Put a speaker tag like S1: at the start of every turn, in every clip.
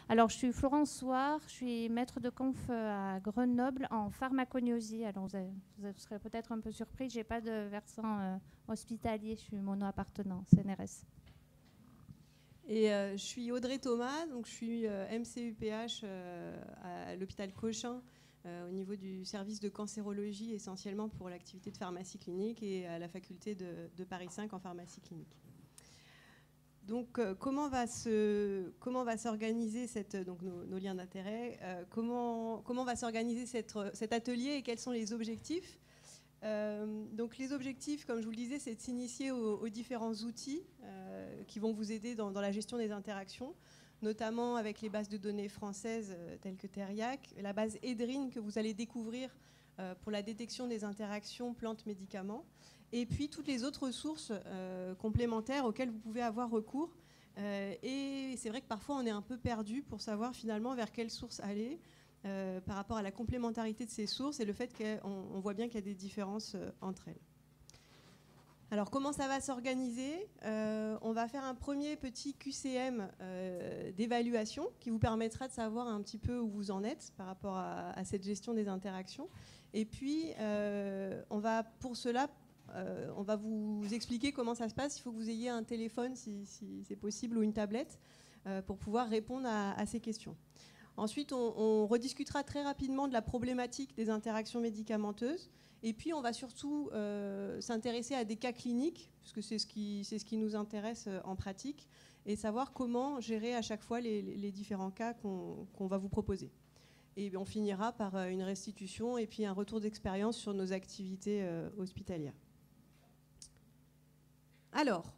S1: Alors, je suis Florence Soir, je suis maître de conf à Grenoble en pharmacognosie. Alors, vous serez peut-être un peu surpris, je n'ai pas de versant hospitalier, je suis mono-appartenant, CNRS.
S2: Et je suis Audrey Thomas, donc je suis MCUPH à l'hôpital Cochin au niveau du service de cancérologie, essentiellement pour l'activité de pharmacie clinique, et à la faculté de Paris 5 en pharmacie clinique. Donc comment va s'organiser donc nos liens d'intérêt, comment va s'organiser cet atelier et quels sont les objectifs? Donc les objectifs, comme je vous le disais, c'est de s'initier aux différents outils qui vont vous aider dans la gestion des interactions, notamment avec les bases de données françaises telles que Teriac, la base EDRIN que vous allez découvrir pour la détection des interactions plantes-médicaments, et puis toutes les autres sources complémentaires auxquelles vous pouvez avoir recours. Et c'est vrai que parfois on est un peu perdu pour savoir finalement vers quelle source aller. Par rapport à la complémentarité de ces sources et le fait qu'on voit bien qu'il y a des différences entre elles. Alors comment ça va s'organiser? On va faire un premier petit QCM d'évaluation qui vous permettra de savoir un petit peu où vous en êtes par rapport à cette gestion des interactions. Et puis pour cela, on va vous expliquer comment ça se passe. Il faut que vous ayez un téléphone si c'est possible ou une tablette pour pouvoir répondre à ces questions. Ensuite, on rediscutera très rapidement de la problématique des interactions médicamenteuses. Et puis, on va surtout s'intéresser à des cas cliniques, puisque c'est ce qui nous intéresse en pratique, et savoir comment gérer à chaque fois les différents cas qu'on va vous proposer. Et on finira par une restitution et puis un retour d'expérience sur nos activités hospitalières. Alors,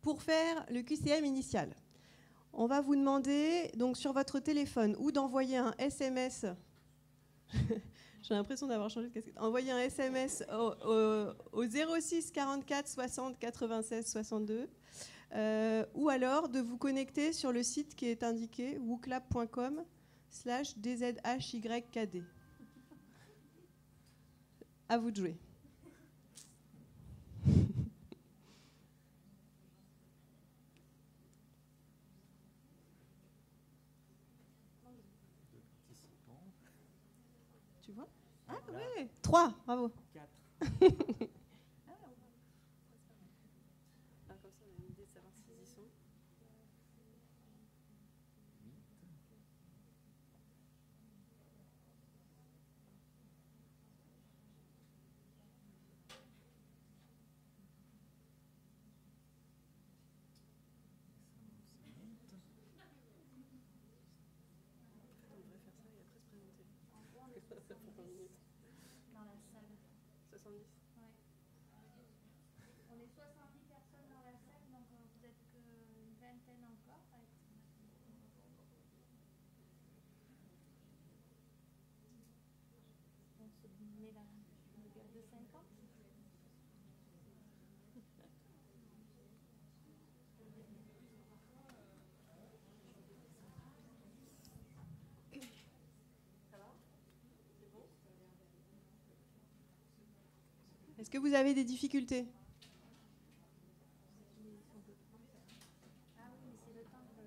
S2: pour faire le QCM initial, on va vous demander donc sur votre téléphone ou d'envoyer un SMS. J'ai l'impression d'avoir changé de casquette. Envoyer un SMS au 06 44 60 96 62 ou alors de vous connecter sur le site qui est indiqué wooklab.com/dzhykd. À vous de jouer. Tu vois? Ah ouais, 3, bravo. 4. Comme ça, on a une idée de savoir s'ils y sont. On devrait faire ça et après se présenter. Ça prend 20 minutes.
S1: Dans la salle.
S2: 70.
S1: Ouais. On est 70 personnes dans la salle, donc vous êtes qu'une vingtaine encore. On se met là, une gueule de 50.
S2: Est-ce que vous avez des difficultés?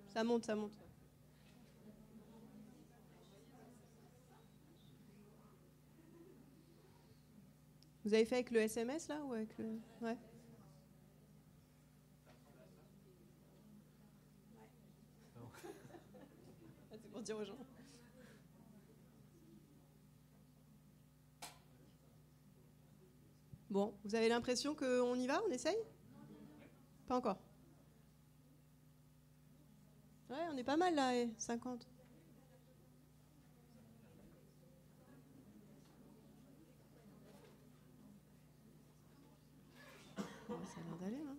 S2: Ça monte, ça monte. Vous avez fait avec le SMS là ou avec le... Ouais. C'est pour dire aux gens. Bon, vous avez l'impression qu'on y va? On essaye? Pas encore. Ouais, on est pas mal là, 50. Ça a l'air d'aller, hein.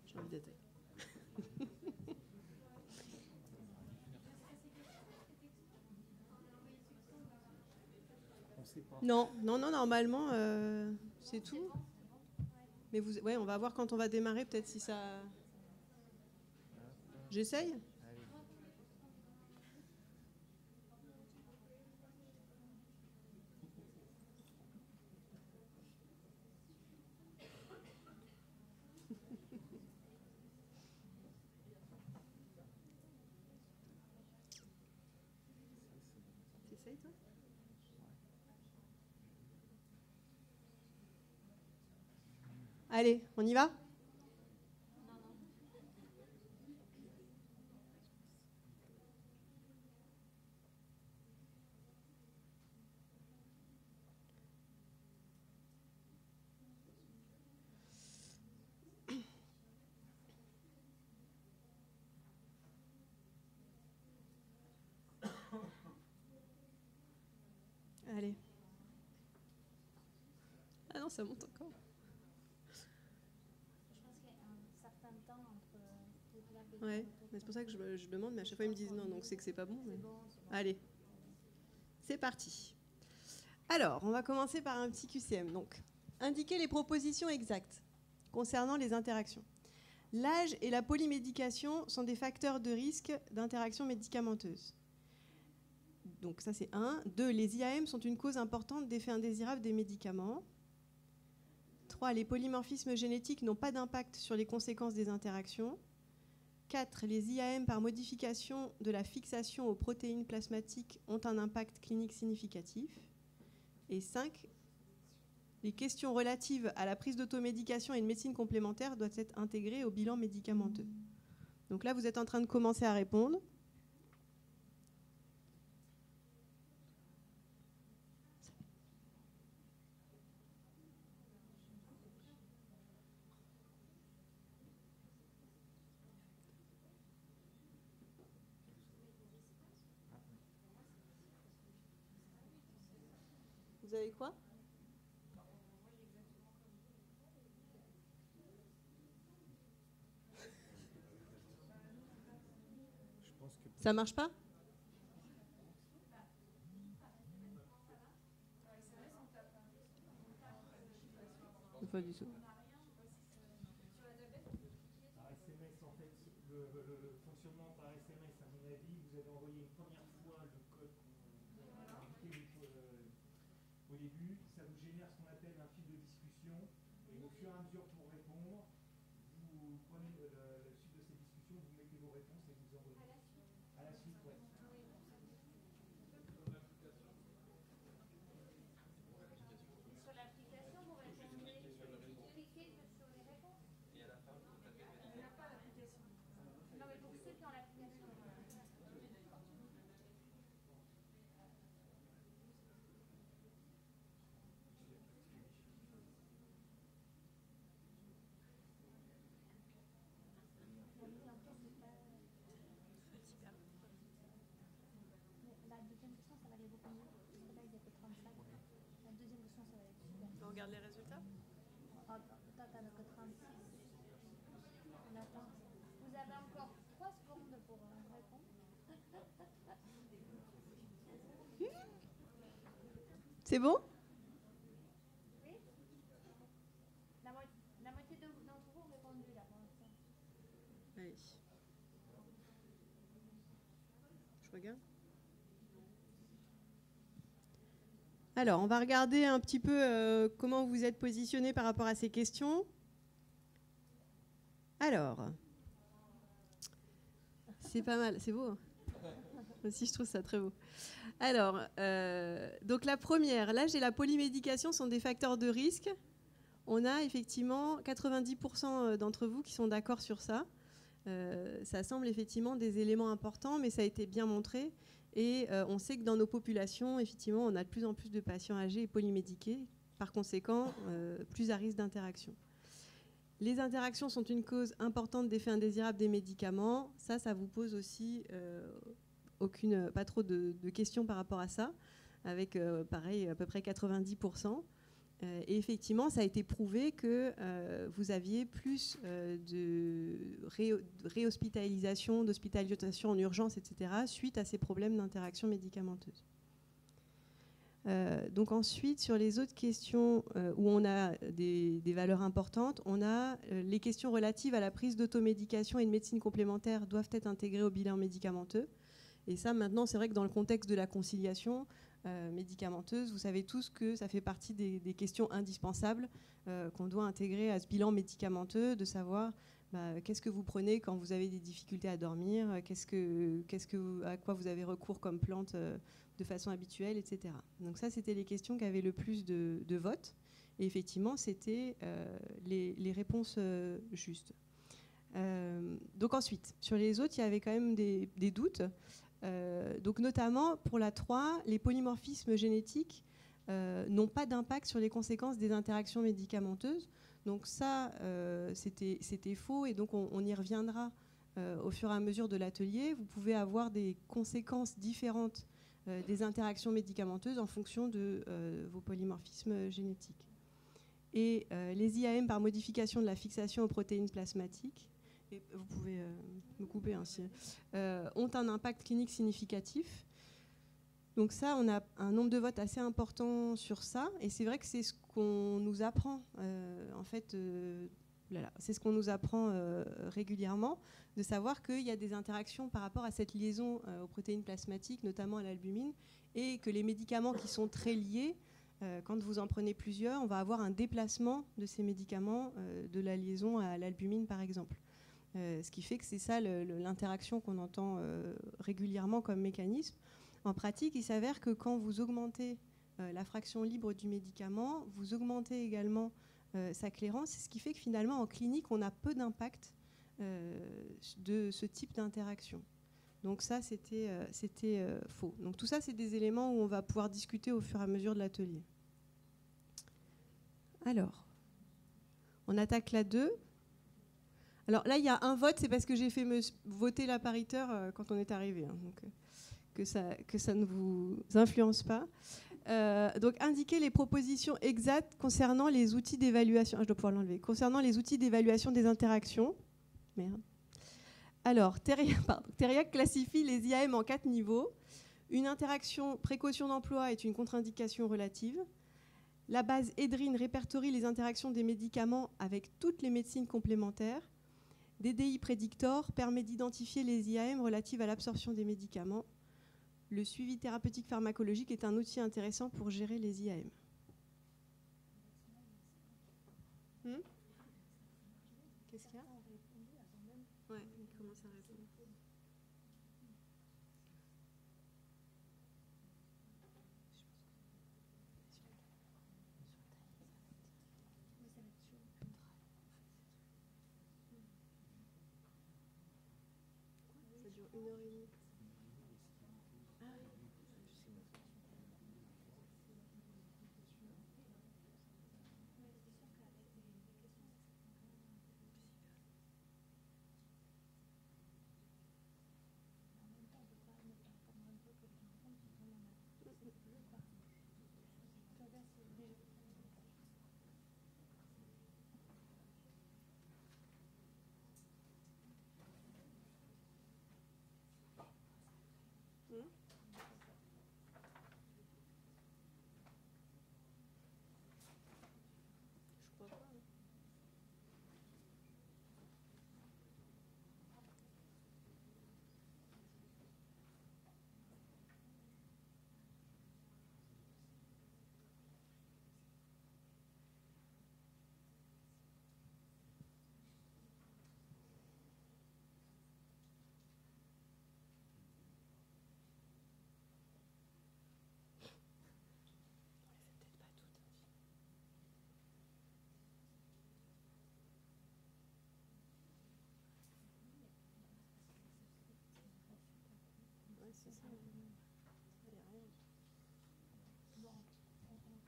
S2: J'ai envie d'être. Non, normalement, c'est tout. Mais ouais, on va voir quand on va démarrer, peut-être si ça... J'essaye ? Essaye, toi. Allez, on y va ? Allez. Ah non, ça monte encore.
S1: Je pense qu'il y a un certain temps entre les blagues.
S2: Ouais, mais c'est pour ça que je demande, mais à chaque fois ils me disent non, donc c'est que c'est pas bon. Mais...
S1: C'est bon.
S2: Allez, c'est parti. Alors, on va commencer par un petit QCM. Donc, indiquer les propositions exactes concernant les interactions. L'âge et la polymédication sont des facteurs de risque d'interaction médicamenteuse. Donc ça c'est 1. 2. Les IAM sont une cause importante d'effets indésirables des médicaments. 3. Les polymorphismes génétiques n'ont pas d'impact sur les conséquences des interactions. 4. Les IAM par modification de la fixation aux protéines plasmatiques ont un impact clinique significatif. Et 5. Les questions relatives à la prise d'automédication et une médecine complémentaire doivent être intégrées au bilan médicamenteux. Donc là, vous êtes en train de commencer à répondre. Vous avez quoi ? Ça marche pas ? Pas du tout.
S3: Par SMS, en fait, le fonctionnement par SMS, à mon avis, vous avez envoyé une première fois le code qu'on a indiqué au début, ça vous génère ce qu'on appelle un fil de discussion, et au fur et à mesure pour répondre, vous prenez la suite de ces discussions, vous mettez vos réponses et vous envoyez. À la suite, ouais.
S1: Sur l'application, vous répondez, vous cliquez sur les réponses. Et à la fin, vous tapez. On n'a pas l'application. Non, mais pour ceux qui ont l'application. La deuxième question, ça va aller beaucoup mieux. Parce que là, il y a que 35. La deuxième question, ça va aller super.
S2: On regarde les résultats ?
S1: Toi, t'en as que 36. On attend. Vous avez encore 3 secondes pour répondre.
S2: C'est bon ?
S1: Oui. La moitié d'entre vous ont répondu là pour l'instant.
S2: Allez. Je regarde. Alors, on va regarder un petit peu comment vous êtes positionné par rapport à ces questions. Alors, c'est pas mal, c'est beau. Hein ? Moi aussi, je trouve ça très beau. Alors, donc la première, l'âge et la polymédication sont des facteurs de risque. On a effectivement 90% d'entre vous qui sont d'accord sur ça. Ça semble effectivement des éléments importants, mais ça a été bien montré. Et on sait que dans nos populations, effectivement, on a de plus en plus de patients âgés et polymédiqués. Par conséquent, plus à risque d'interaction. Les interactions sont une cause importante d'effets indésirables des médicaments. Ça vous pose aussi pas trop de questions par rapport à ça, avec pareil à peu près 90%. Et effectivement, ça a été prouvé que vous aviez plus de réhospitalisation, d'hospitalisation en urgence, etc., suite à ces problèmes d'interaction médicamenteuse. Donc ensuite, sur les autres questions où on a des valeurs importantes, on a les questions relatives à la prise d'automédication et de médecine complémentaire doivent être intégrées au bilan médicamenteux. Et ça, maintenant, c'est vrai que dans le contexte de la conciliation médicamenteuse, vous savez tous que ça fait partie des questions indispensables qu'on doit intégrer à ce bilan médicamenteux, de savoir qu'est-ce que vous prenez quand vous avez des difficultés à dormir, à quoi vous avez recours comme plante de façon habituelle, etc. Donc ça, c'était les questions qui avaient le plus de votes. Et effectivement, c'était les réponses justes. Donc ensuite, sur les autres, il y avait quand même des doutes. Donc notamment, pour la 3, les polymorphismes génétiques n'ont pas d'impact sur les conséquences des interactions médicamenteuses. Donc ça, c'était faux, et donc on y reviendra au fur et à mesure de l'atelier. Vous pouvez avoir des conséquences différentes des interactions médicamenteuses en fonction de vos polymorphismes génétiques. Et les IAM par modification de la fixation aux protéines plasmatiques, et vous pouvez me couper ainsi, ont un impact clinique significatif. Donc ça, on a un nombre de votes assez important sur ça, et c'est vrai que c'est ce qu'on nous apprend, c'est ce qu'on nous apprend régulièrement, de savoir qu'il y a des interactions par rapport à cette liaison aux protéines plasmatiques, notamment à l'albumine, et que les médicaments qui sont très liés, quand vous en prenez plusieurs, on va avoir un déplacement de ces médicaments de la liaison à l'albumine, par exemple. Ce qui fait que c'est ça l'interaction qu'on entend régulièrement comme mécanisme. En pratique, il s'avère que quand vous augmentez la fraction libre du médicament, vous augmentez également sa clairance, ce qui fait que finalement, en clinique, on a peu d'impact de ce type d'interaction. Donc ça, c'était faux. Donc tout ça, c'est des éléments où on va pouvoir discuter au fur et à mesure de l'atelier. Alors, on attaque la 2. Alors là, il y a un vote, c'est parce que j'ai fait voter l'appariteur quand on est arrivé. Hein, donc, que ça ne vous influence pas. Donc, indiquer les propositions exactes concernant les outils d'évaluation. Je dois pouvoir l'enlever. Concernant les outils d'évaluation des interactions. Merde. Alors, Thériac classifie les IAM en 4 niveaux. Une interaction précaution d'emploi est une contre-indication relative. La base EDRIN répertorie les interactions des médicaments avec toutes les médecines complémentaires. DDI Predictor permet d'identifier les IAM relatives à l'absorption des médicaments. Le suivi thérapeutique pharmacologique est un outil intéressant pour gérer les IAM. Qu'est-ce qu'il y a ? Ouais, il commence à répondre. Ça dure 1h30.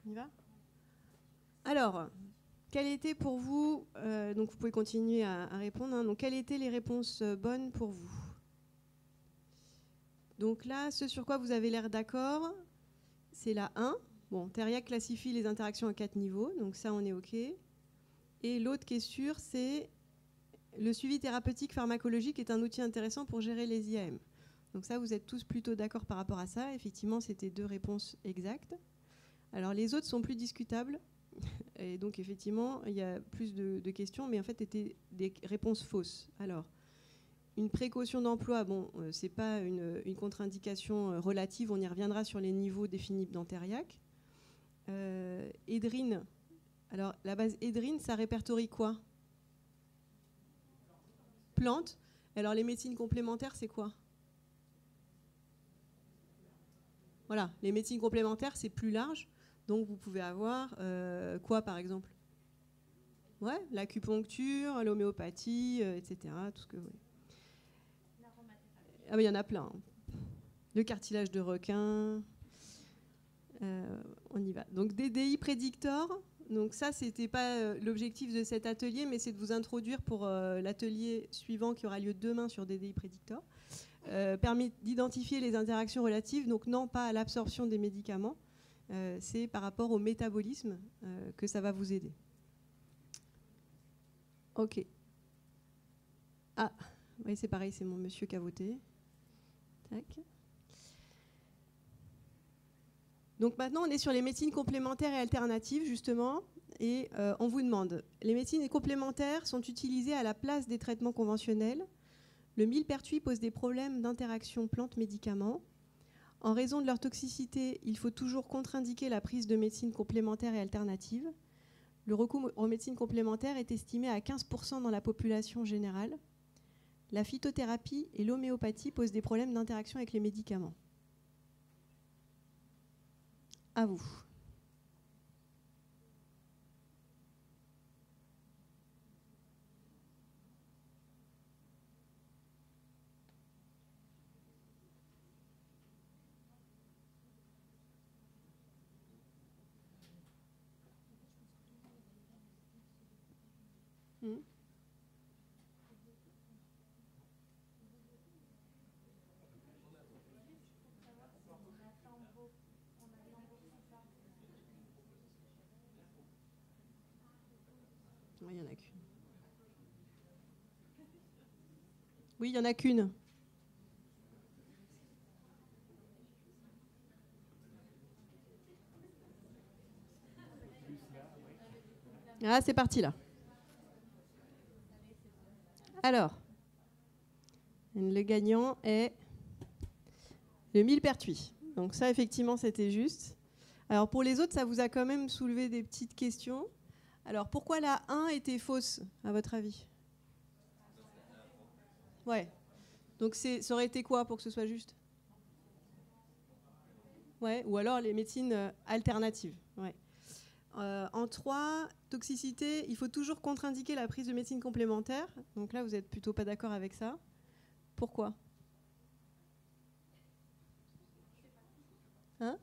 S2: On y va ? Alors, quelle était pour vous, donc vous pouvez continuer à répondre, hein, donc quelles étaient les réponses bonnes pour vous ? Donc là, ce sur quoi vous avez l'air d'accord, c'est la 1. Bon, Thériac classifie les interactions à 4 niveaux, donc ça on est OK. Et l'autre qui est sûr, c'est le suivi thérapeutique pharmacologique est un outil intéressant pour gérer les IAM. Donc ça, vous êtes tous plutôt d'accord par rapport à ça. Effectivement, c'était 2 réponses exactes. Alors les autres sont plus discutables. Et donc effectivement, il y a plus de questions, mais en fait, c'était des réponses fausses. Alors, une précaution d'emploi, bon, c'est pas une contre-indication relative. On y reviendra sur les niveaux définis dans Thériac. EDRIN. Alors, la base EDRIN, ça répertorie quoi ? plantes. Alors les médecines complémentaires, c'est quoi? Voilà, les médecines complémentaires, c'est plus large. Donc vous pouvez avoir quoi par exemple? Ouais, l'acupuncture, l'homéopathie, etc. Tout ce que vous voulez. Ah oui, il y en a plein. Le cartilage de requin. On y va. Donc DDI Predictor. Donc ça, c'était pas l'objectif de cet atelier, mais c'est de vous introduire pour l'atelier suivant qui aura lieu demain sur DDI Predictor. Permet d'identifier les interactions relatives, donc non pas à l'absorption des médicaments, c'est par rapport au métabolisme que ça va vous aider. Ok. Ah, oui, c'est pareil, c'est mon monsieur qui a voté. Tac. Donc maintenant, on est sur les médecines complémentaires et alternatives, justement, et on vous demande, les médecines complémentaires sont utilisées à la place des traitements conventionnels. Le millepertuis pose des problèmes d'interaction plante-médicaments. En raison de leur toxicité, il faut toujours contre-indiquer la prise de médecines complémentaires et alternatives. Le recours aux médecines complémentaires est estimé à 15% dans la population générale. La phytothérapie et l'homéopathie posent des problèmes d'interaction avec les médicaments. À vous. Il n'y en a qu'une. Oui, il n'y en a qu'une. Ah, c'est parti là. Alors, le gagnant est le millepertuis. Donc ça, effectivement, c'était juste. Alors pour les autres, ça vous a quand même soulevé des petites questions. Alors pourquoi la 1 était fausse, à votre avis? Ouais. Donc ça aurait été quoi pour que ce soit juste? Ouais. Ou alors les médecines alternatives. Ouais. En 3, toxicité, il faut toujours contre-indiquer la prise de médecine complémentaire. Donc là, vous n'êtes plutôt pas d'accord avec ça. Pourquoi? Hein?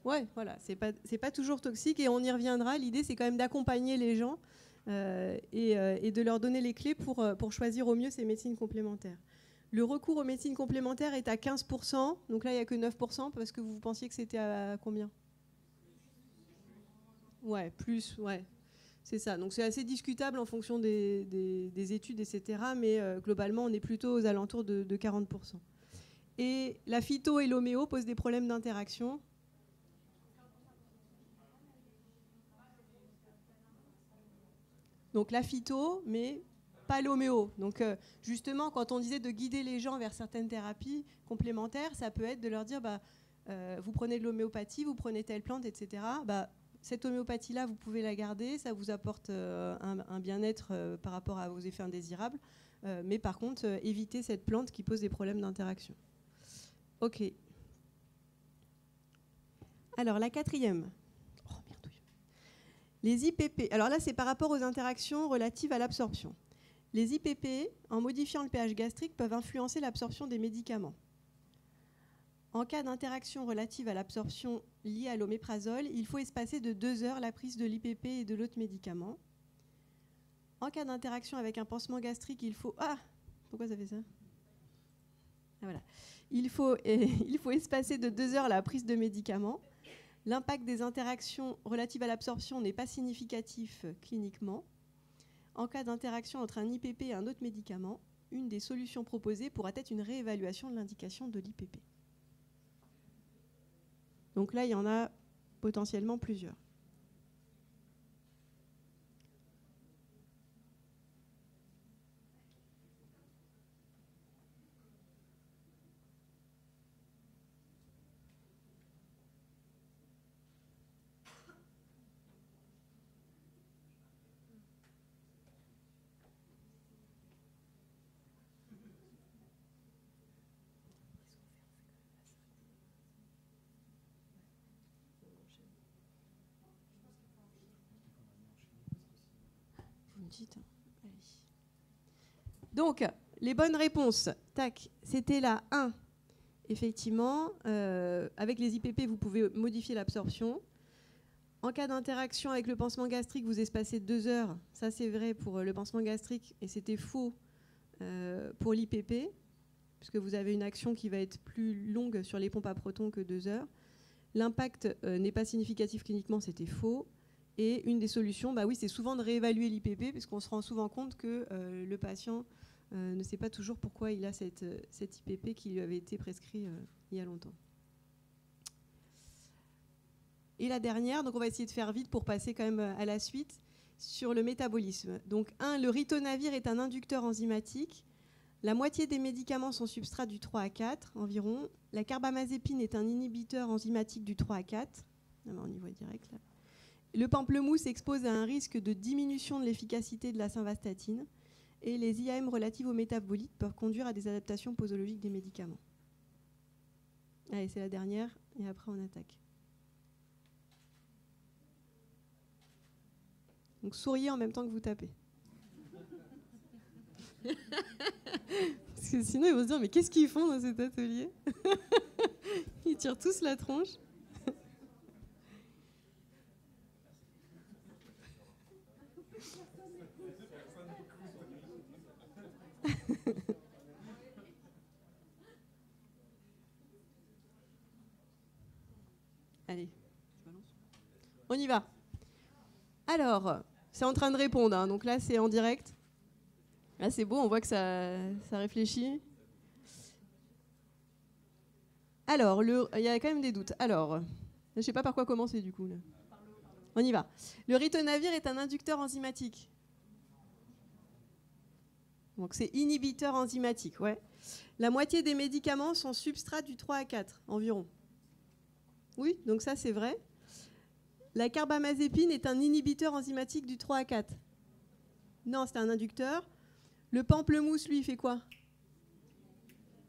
S2: Ouais, voilà, c'est pas toujours toxique et on y reviendra. L'idée, c'est quand même d'accompagner les gens et de leur donner les clés pour choisir au mieux ces médecines complémentaires. Le recours aux médecines complémentaires est à 15%, donc là, il n'y a que 9% parce que vous pensiez que c'était à combien? Ouais, plus, ouais. C'est ça. Donc c'est assez discutable en fonction des études, etc. Mais globalement, on est plutôt aux alentours de 40%. Et la phyto et l'homéo posent des problèmes d'interaction. Donc la phyto, mais pas l'homéo. Donc justement, quand on disait de guider les gens vers certaines thérapies complémentaires, ça peut être de leur dire, vous prenez de l'homéopathie, vous prenez telle plante, etc. Cette homéopathie-là, vous pouvez la garder, ça vous apporte un bien-être par rapport à vos effets indésirables. Mais par contre, évitez cette plante qui pose des problèmes d'interaction. Ok. Alors, la 4e. Oh, merde. Les IPP. Alors là, c'est par rapport aux interactions relatives à l'absorption. Les IPP, en modifiant le pH gastrique, peuvent influencer l'absorption des médicaments. En cas d'interaction relative à l'absorption liée à l'oméprazole, il faut espacer de 2 heures la prise de l'IPP et de l'autre médicament. En cas d'interaction avec un pansement gastrique, il faut... Ah! Pourquoi ça fait ça? Ah, voilà. Il faut espacer de 2 heures la prise de médicaments. L'impact des interactions relatives à l'absorption n'est pas significatif cliniquement. En cas d'interaction entre un IPP et un autre médicament, une des solutions proposées pourra être une réévaluation de l'indication de l'IPP. Donc là, il y en a potentiellement plusieurs. petite. Allez. Donc, les bonnes réponses. Tac, c'était la 1. Effectivement, avec les IPP, vous pouvez modifier l'absorption. En cas d'interaction avec le pansement gastrique, vous espacez 2 heures. Ça, c'est vrai pour le pansement gastrique et c'était faux pour l'IPP, puisque vous avez une action qui va être plus longue sur les pompes à protons que 2 heures. L'impact n'est pas significatif cliniquement, c'était faux. Et une des solutions, bah oui, c'est souvent de réévaluer l'IPP, puisqu'on se rend souvent compte que le patient ne sait pas toujours pourquoi il a cette IPP qui lui avait été prescrit il y a longtemps. Et la dernière, donc on va essayer de faire vite pour passer quand même à la suite, sur le métabolisme. Donc 1, le ritonavir est un inducteur enzymatique. La moitié des médicaments sont substrats du 3 à 4 environ. La carbamazépine est un inhibiteur enzymatique du 3 à 4. On y voit direct là. Le pamplemousse expose à un risque de diminution de l'efficacité de la simvastatine. Et les IAM relatives aux métabolites peuvent conduire à des adaptations posologiques des médicaments. Allez, c'est la dernière, et après on attaque. Donc souriez en même temps que vous tapez. Parce que sinon ils vont se dire, mais qu'est-ce qu'ils font dans cet atelier? Ils tirent tous la tronche. Allez, on y va. Alors, c'est en train de répondre, hein, donc là c'est en direct. Là c'est beau, on voit que ça réfléchit. Alors, il y a quand même des doutes. Alors, je ne sais pas par quoi commencer du coup. Là. On y va. Le ritonavir est un inducteur enzymatique. Donc c'est inhibiteur enzymatique, ouais. La moitié des médicaments sont substrats du 3 à 4 environ. Oui, donc ça c'est vrai. La carbamazépine est un inhibiteur enzymatique du 3 à 4. Non, c'est un inducteur. Le pamplemousse, lui, il fait quoi?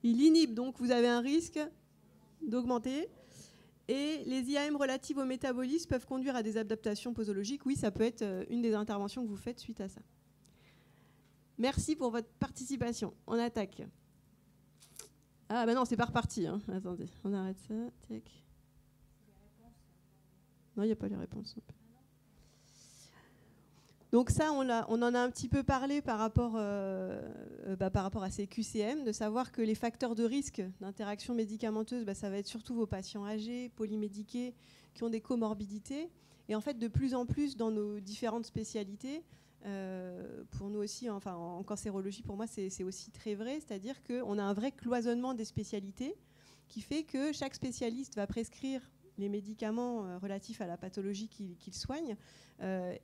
S2: Il inhibe, donc vous avez un risque d'augmenter. Et les IAM relatives au métabolisme peuvent conduire à des adaptations posologiques. Oui, ça peut être une des interventions que vous faites suite à ça. Merci pour votre participation. On attaque. Ah ben non, c'est pas reparti. Hein. Attendez, on arrête ça. Tac. Non, il n'y a pas les réponses. Donc ça, on en a un petit peu parlé par rapport à ces QCM, de savoir que les facteurs de risque d'interaction médicamenteuse, ça va être surtout vos patients âgés, polymédiqués, qui ont des comorbidités. Et en fait, de plus en plus, dans nos différentes spécialités, pour nous aussi, enfin en cancérologie, pour moi, c'est aussi très vrai, c'est-à-dire qu'on a un vrai cloisonnement des spécialités qui fait que chaque spécialiste va prescrire les médicaments relatifs à la pathologie qu'il soigne.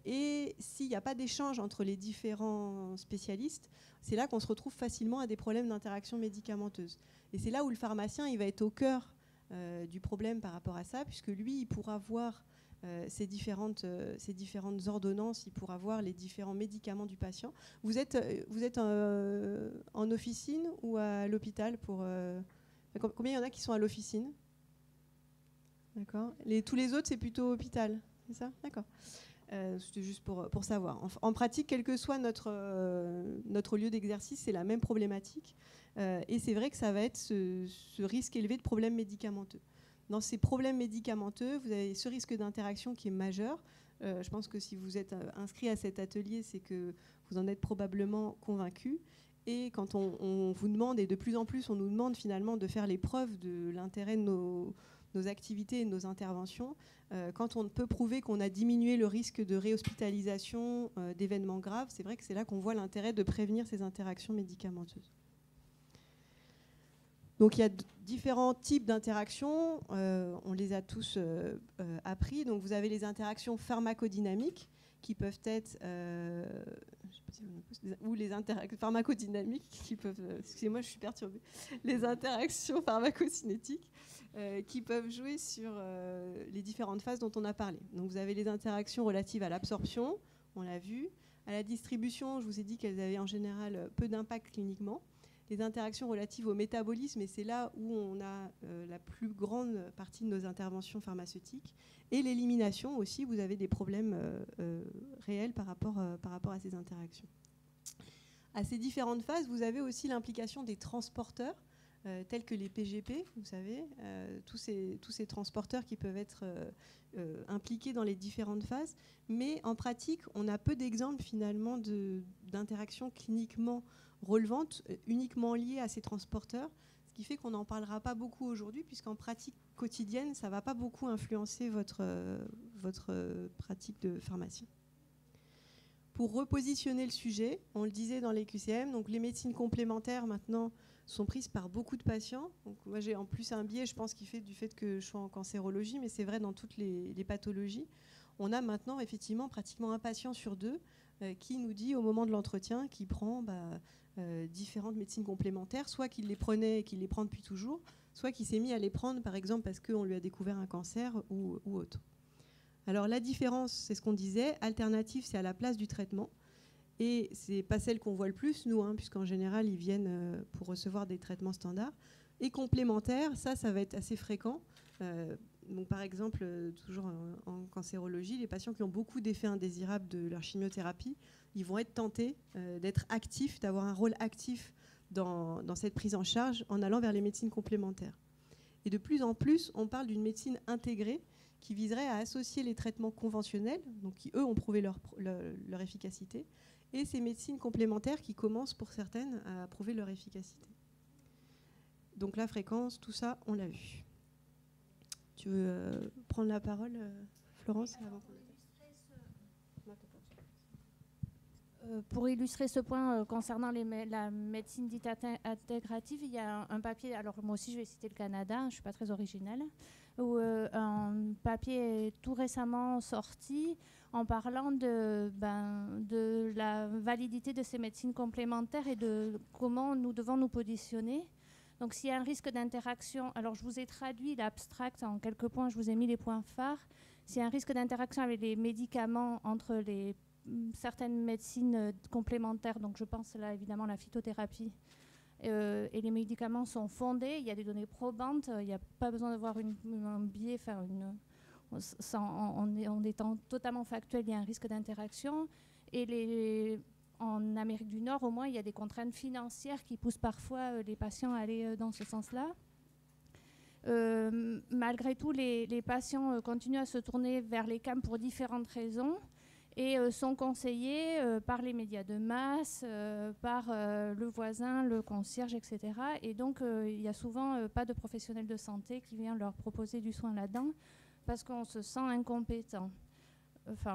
S2: Et s'il n'y a pas d'échange entre les différents spécialistes, c'est là qu'on se retrouve facilement à des problèmes d'interaction médicamenteuse. Et c'est là où le pharmacien il va être au cœur du problème par rapport à ça, puisque lui, il pourra voir ces différentes ordonnances, il pourra voir les différents médicaments du patient. Vous êtes en officine ou à l'hôpital pour combien il y en a qui sont à l'officine? D'accord. Tous les autres, c'est plutôt hôpital, c'est ça? D'accord. C'était juste pour savoir. En pratique, quel que soit notre lieu d'exercice, c'est la même problématique. Et c'est vrai que ça va être ce risque élevé de problèmes médicamenteux. Dans ces problèmes médicamenteux, vous avez ce risque d'interaction qui est majeur. Je pense que si vous êtes inscrit à cet atelier, c'est que vous en êtes probablement convaincu. Et quand on vous demande, et de plus en plus on nous demande finalement de faire les preuves de l'intérêt de nos activités et de nos interventions, quand on peut prouver qu'on a diminué le risque de réhospitalisation d'événements graves, c'est vrai que c'est là qu'on voit l'intérêt de prévenir ces interactions médicamenteuses. Donc il y a différents types d'interactions, on les a tous appris. Donc vous avez les interactions pharmacodynamiques qui peuvent être, ou les interactions pharmacodynamiques qui peuvent, excusez-moi, je suis perturbée, les interactions pharmacocinétiques qui peuvent jouer sur les différentes phases dont on a parlé. Donc vous avez les interactions relatives à l'absorption, on l'a vu, à la distribution, je vous ai dit qu'elles avaient en général peu d'impact cliniquement. les interactions relatives au métabolisme, et c'est là où on a la plus grande partie de nos interventions pharmaceutiques, et l'élimination aussi, vous avez des problèmes réels par rapport à ces interactions. À ces différentes phases, vous avez aussi l'implication des transporteurs, tels que les PGP, vous savez, tous ces transporteurs qui peuvent être impliqués dans les différentes phases. Mais en pratique, on a peu d'exemples finalement d'interactions cliniquement relevantes, uniquement liées à ces transporteurs, ce qui fait qu'on n'en parlera pas beaucoup aujourd'hui, puisqu'en pratique quotidienne, ça ne va pas beaucoup influencer votre pratique de pharmacien. Pour repositionner le sujet, on le disait dans les QCM, donc les médecines complémentaires maintenant sont prises par beaucoup de patients. Donc moi j'ai en plus un biais, je pense, qui fait du fait que je suis en cancérologie, mais c'est vrai dans toutes les pathologies. On a maintenant effectivement pratiquement un patient sur deux qui nous dit au moment de l'entretien qu'il prend différentes médecines complémentaires, soit qu'il les prenait et qu'il les prend depuis toujours, soit qu'il s'est mis à les prendre par exemple parce qu'on lui a découvert un cancer ou autre. Alors la différence, c'est ce qu'on disait, alternative, c'est à la place du traitement. Et ce n'est pas celle qu'on voit le plus, nous, puisqu'en général, ils viennent pour recevoir des traitements standards. Et complémentaires, ça va être assez fréquent. Donc, par exemple, toujours en cancérologie, les patients qui ont beaucoup d'effets indésirables de leur chimiothérapie, ils vont être tentés d'être actifs, d'avoir un rôle actif dans cette prise en charge en allant vers les médecines complémentaires. Et de plus en plus, on parle d'une médecine intégrée qui viserait à associer les traitements conventionnels, donc qui, eux, ont prouvé leur efficacité, et ces médecines complémentaires qui commencent, pour certaines, à prouver leur efficacité. Donc la fréquence, tout ça, on l'a vu. Tu veux prendre la parole, Florence, avant qu'on...
S1: Pour illustrer ce point concernant la médecine dite intégrative, il y a un papier, alors moi aussi je vais citer le Canada, je ne suis pas très originale, où un papier est tout récemment sorti en parlant de la validité de ces médecines complémentaires et de comment nous devons nous positionner. Donc s'il y a un risque d'interaction, alors je vous ai traduit l'abstract en quelques points, je vous ai mis les points phares. S'il y a un risque d'interaction avec les médicaments entre certaines médecines complémentaires, donc je pense là évidemment à la phytothérapie, et les médicaments sont fondés, il y a des données probantes, il n'y a pas besoin d'avoir un biais, en étant totalement factuel, il y a un risque d'interaction. Et en Amérique du Nord, au moins, il y a des contraintes financières qui poussent parfois les patients à aller dans ce sens-là. Malgré tout, les patients continuent à se tourner vers les CAM pour différentes raisons et sont conseillés par les médias de masse, par le voisin, le concierge, etc. Et donc, il n'y a souvent pas de professionnel de santé qui vient leur proposer du soin là-dedans parce qu'on se sent incompétent,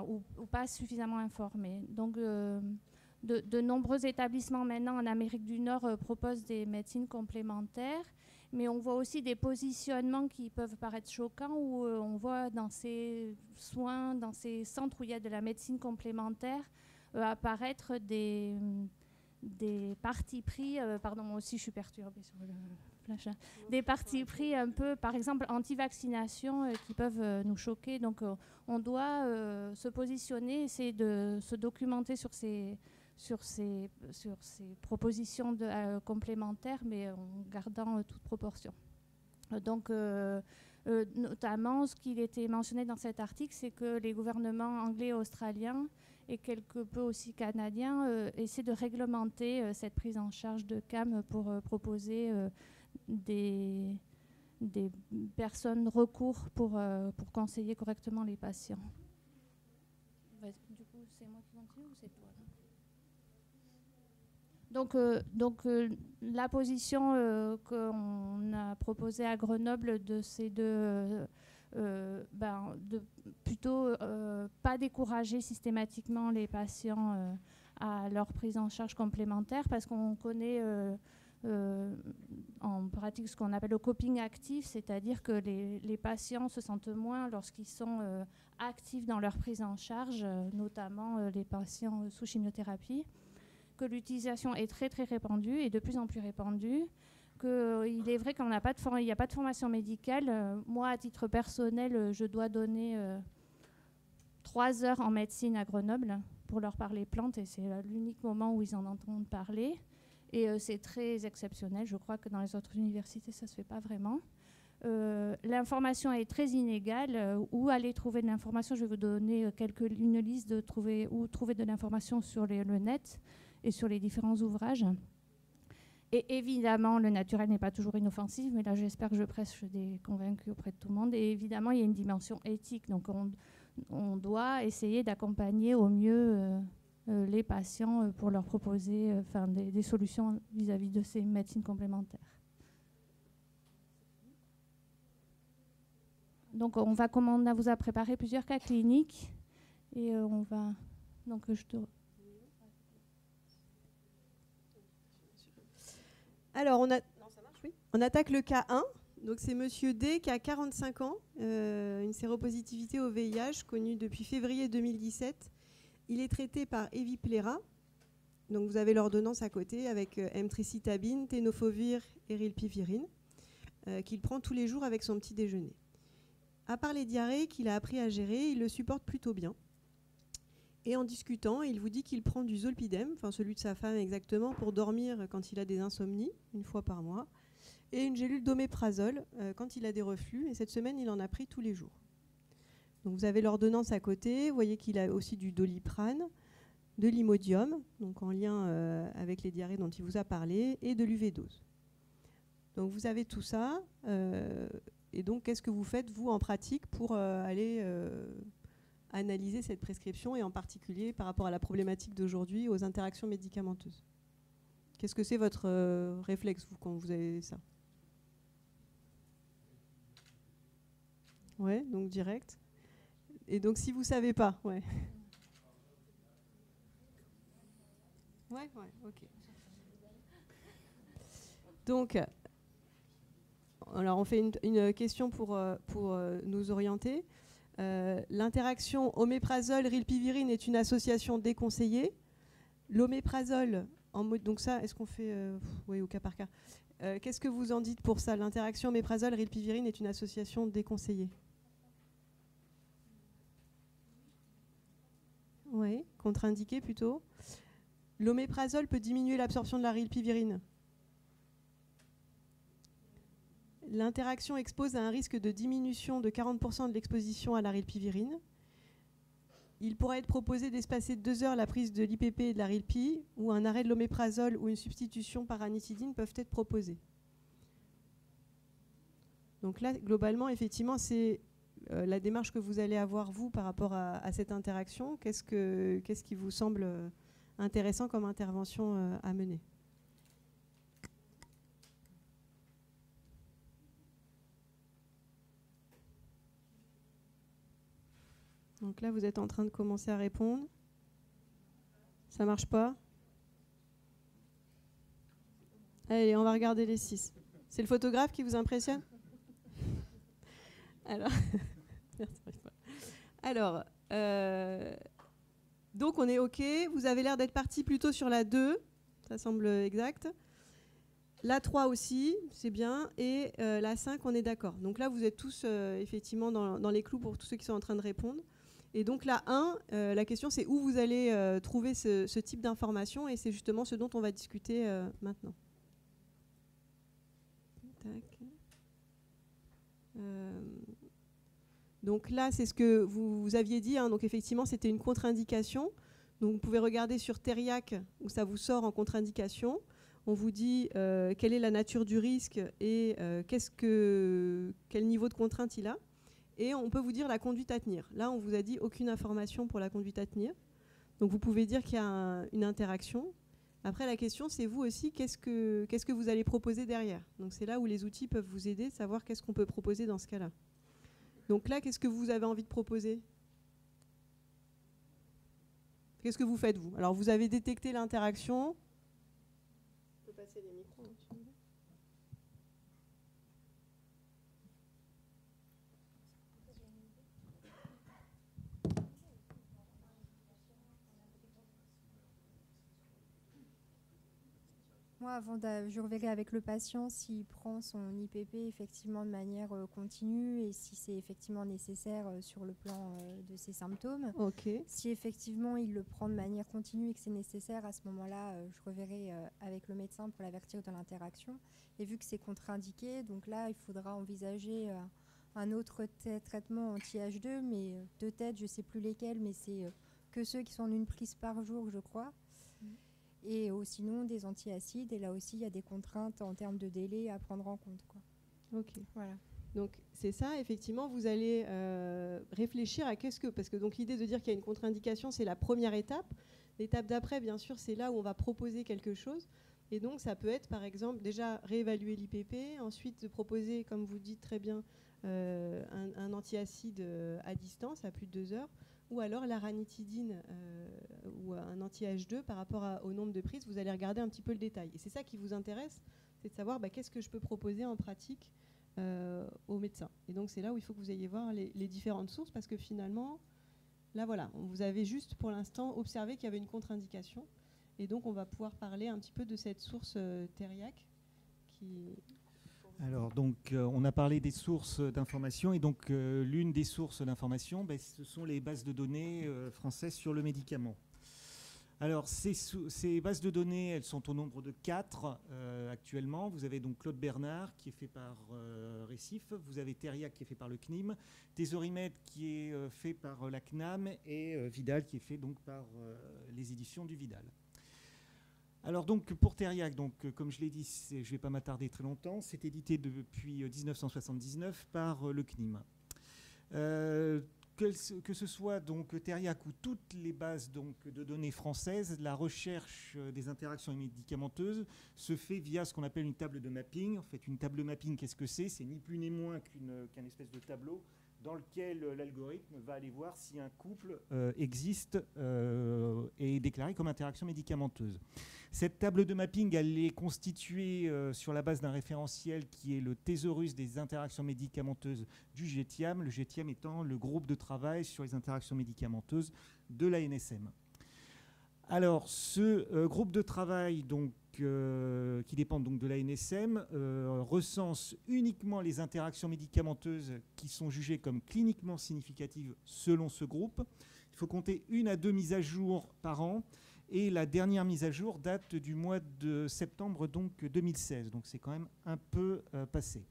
S1: ou pas suffisamment informé. Donc, de nombreux établissements maintenant en Amérique du Nord proposent des médecines complémentaires, mais on voit aussi des positionnements qui peuvent paraître choquants où on voit dans ces soins, dans ces centres où il y a de la médecine complémentaire, apparaître des partis pris, pardon, moi aussi je suis perturbée sur le flash, des partis pris un peu, par exemple, anti-vaccination qui peuvent nous choquer. Donc on doit se positionner, essayer de se documenter sur ces propositions complémentaires, mais en gardant toute proportion. Donc, notamment, ce qui était mentionné dans cet article, c'est que les gouvernements anglais et australiens, et quelque peu aussi canadiens, essaient de réglementer cette prise en charge de CAM pour proposer des personnes recours pour conseiller correctement les patients. Du coup, c'est moi qui continue ou c'est toi ? Donc la position qu'on a proposée à Grenoble c'est de plutôt pas décourager systématiquement les patients à leur prise en charge complémentaire, parce qu'on connaît en pratique ce qu'on appelle le coping actif, c'est-à-dire que les patients se sentent moins lorsqu'ils sont actifs dans leur prise en charge, notamment les patients sous chimiothérapie, que l'utilisation est très très répandue et de plus en plus répandue, qu'il est vrai qu'il n'y a pas de formation médicale. Moi, à titre personnel, je dois donner 3 heures en médecine à Grenoble pour leur parler plantes, et c'est l'unique moment où ils en entendent parler. Et c'est très exceptionnel. Je crois que dans les autres universités, ça ne se fait pas vraiment. L'information est très inégale. Où aller trouver de l'information? Je vais vous donner une liste de où trouver de l'information sur le net et sur les différents ouvrages. Et évidemment, le naturel n'est pas toujours inoffensif, mais là, j'espère que je prêche des convaincus auprès de tout le monde. Et évidemment, il y a une dimension éthique. Donc, on doit essayer d'accompagner au mieux les patients pour leur proposer des solutions vis-à-vis de ces médecines complémentaires. Donc, on vous a préparé plusieurs cas cliniques et on va... Donc,
S2: Alors, on attaque le cas 1. Donc, c'est Monsieur D qui a 45 ans, une séropositivité au VIH connue depuis février 2017. Il est traité par Eviplera. Donc, vous avez l'ordonnance à côté avec emtricitabine, tenofovir et rilpivirine qu'il prend tous les jours avec son petit déjeuner. À part les diarrhées qu'il a appris à gérer, il le supporte plutôt bien. Et en discutant, il vous dit qu'il prend du zolpidem, enfin celui de sa femme exactement, pour dormir quand il a des insomnies, une fois par mois, et une gélule d'oméprazole quand il a des reflux. Et cette semaine, il en a pris tous les jours. Donc vous avez l'ordonnance à côté. Vous voyez qu'il a aussi du doliprane, de l'imodium, donc en lien avec les diarrhées dont il vous a parlé, et de l'UV-dose. Donc vous avez tout ça. Et donc, qu'est-ce que vous faites, vous, en pratique, pour aller analyser cette prescription, et en particulier par rapport à la problématique d'aujourd'hui, aux interactions médicamenteuses? Qu'est-ce que c'est votre réflexe, vous, quand vous avez ça? Ouais, donc direct. Et donc, si vous ne savez pas, ouais. Ouais, ok. Donc... Alors, on fait une question pour nous orienter. L'interaction oméprazole-rilpivirine est une association déconseillée. L'oméprazole, donc ça, est-ce qu'on fait oui, au cas par cas. Qu'est-ce que vous en dites pour ça? L'interaction oméprazole-rilpivirine est une association déconseillée. Oui, contre-indiquée plutôt. L'oméprazole peut diminuer l'absorption de la rilpivirine. L'interaction expose à un risque de diminution de 40% de l'exposition à la rilpivirine. Il pourrait être proposé d'espacer 2 heures la prise de l'IPP et de la rilpi, ou un arrêt de l'oméprazole ou une substitution par ranitidine peuvent être proposés. Donc là, globalement, effectivement, c'est la démarche que vous allez avoir, vous, par rapport à cette interaction. Qu'est-ce qui vous semble intéressant comme intervention à mener? Donc là, vous êtes en train de commencer à répondre. Ça marche pas? Allez, on va regarder les 6. C'est le photographe qui vous impressionne? Alors, donc on est OK. Vous avez l'air d'être parti plutôt sur la 2. Ça semble exact. La 3 aussi, c'est bien. Et la 5, on est d'accord. Donc là, vous êtes tous effectivement dans les clous pour tous ceux qui sont en train de répondre. Et donc la 1, la question c'est où vous allez trouver ce type d'information, et c'est justement ce dont on va discuter maintenant. Tac. Donc là, c'est ce que vous aviez dit, hein, donc effectivement c'était une contre-indication. Donc vous pouvez regarder sur Teriac où ça vous sort en contre-indication. On vous dit quelle est la nature du risque et quel niveau de contrainte il a. Et on peut vous dire la conduite à tenir. Là, on vous a dit aucune information pour la conduite à tenir. Donc vous pouvez dire qu'il y a une interaction. Après, la question, c'est vous aussi, qu'est-ce que vous allez proposer derrière? Donc c'est là où les outils peuvent vous aider, savoir qu'est-ce qu'on peut proposer dans ce cas-là. Donc là, qu'est-ce que vous avez envie de proposer? Qu'est-ce que vous faites, vous? Alors, vous avez détecté l'interaction. On peut passer les micros.
S4: moi, je reverrai avec le patient s'il prend son IPP effectivement de manière continue et si c'est effectivement nécessaire sur le plan de ses symptômes.
S2: Ok.
S4: Si effectivement il le prend de manière continue et que c'est nécessaire, à ce moment-là, je reverrai avec le médecin pour l'avertir de l'interaction. Et vu que c'est contre-indiqué, donc là, il faudra envisager un autre traitement anti-H2, mais de tête, je ne sais plus lesquels, mais c'est que ceux qui sont en une prise par jour, je crois. Et sinon des antiacides, et là aussi il y a des contraintes en termes de délai à prendre en compte, quoi.
S2: Ok.
S4: Voilà.
S2: Donc c'est ça, effectivement, vous allez réfléchir à parce que donc l'idée de dire qu'il y a une contre-indication, c'est la première étape. L'étape d'après, bien sûr, c'est là où on va proposer quelque chose. Et donc ça peut être, par exemple, déjà réévaluer l'IPP, ensuite de proposer, comme vous dites très bien, un antiacide à distance, à plus de 2 heures, ou alors la ranitidine ou un anti-H2 par rapport au nombre de prises. Vous allez regarder un petit peu le détail. Et c'est ça qui vous intéresse, c'est de savoir qu'est-ce que je peux proposer en pratique aux médecins. Et donc c'est là où il faut que vous ayez voir les différentes sources, parce que finalement, là voilà, vous avez juste pour l'instant observé qu'il y avait une contre-indication. Et donc on va pouvoir parler un petit peu de cette source Teriac qui...
S3: Alors, donc, on a parlé des sources d'information, et donc l'une des sources d'information, ce sont les bases de données françaises sur le médicament. Alors, ces bases de données, elles sont au nombre de 4 actuellement. Vous avez donc Claude Bernard, qui est fait par Récif, vous avez Teriac, qui est fait par le CNIM, Thésaurimède, qui est fait par la CNAM, et Vidal, qui est fait donc par les éditions du Vidal. Alors donc pour Teriac, donc comme je l'ai dit, je ne vais pas m'attarder très longtemps, c'est édité depuis 1979 par le CNIM. Que ce soit donc Teriac ou toutes les bases donc de données françaises, la recherche des interactions médicamenteuses se fait via ce qu'on appelle une table de mapping. En fait, une table de mapping, qu'est-ce que c'est ? C'est ni plus ni moins qu'un espèce de tableau dans lequel l'algorithme va aller voir si un couple existe et est déclaré comme interaction médicamenteuse. Cette table de mapping, elle est constituée sur la base d'un référentiel qui est le thésaurus des interactions médicamenteuses du GTIAM, le GTIAM étant le groupe de travail sur les interactions médicamenteuses de l'ANSM. Alors, ce groupe de travail donc, qui dépend donc de l'ANSM recense uniquement les interactions médicamenteuses qui sont jugées comme cliniquement significatives selon ce groupe. Il faut compter 1 à 2 mises à jour par an, et la dernière mise à jour date du mois de septembre donc 2016. Donc c'est quand même un peu passé.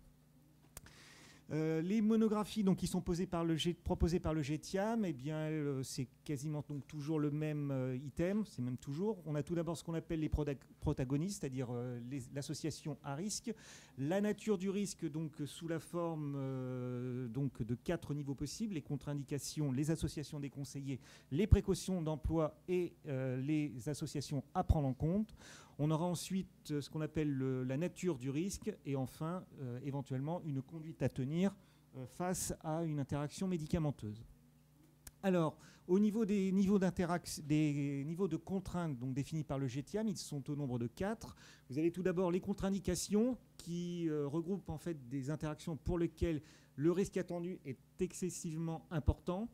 S3: Les monographies donc, qui sont proposées par le GTIAM, eh bien, c'est quasiment donc, toujours le même item, c'est même toujours. On a tout d'abord ce qu'on appelle les protagonistes, c'est-à-dire l'association à risque, la nature du risque donc, sous la forme donc, de 4 niveaux possibles, les contre-indications, les associations des conseillers, les précautions d'emploi et les associations à prendre en compte. On aura ensuite ce qu'on appelle la nature du risque et enfin, éventuellement, une conduite à tenir face à une interaction médicamenteuse. Alors, au niveau des niveaux de contraintes donc, définis par le GTIAM, ils sont au nombre de 4. Vous avez tout d'abord les contre-indications qui regroupent en fait des interactions pour lesquelles le risque attendu est excessivement important,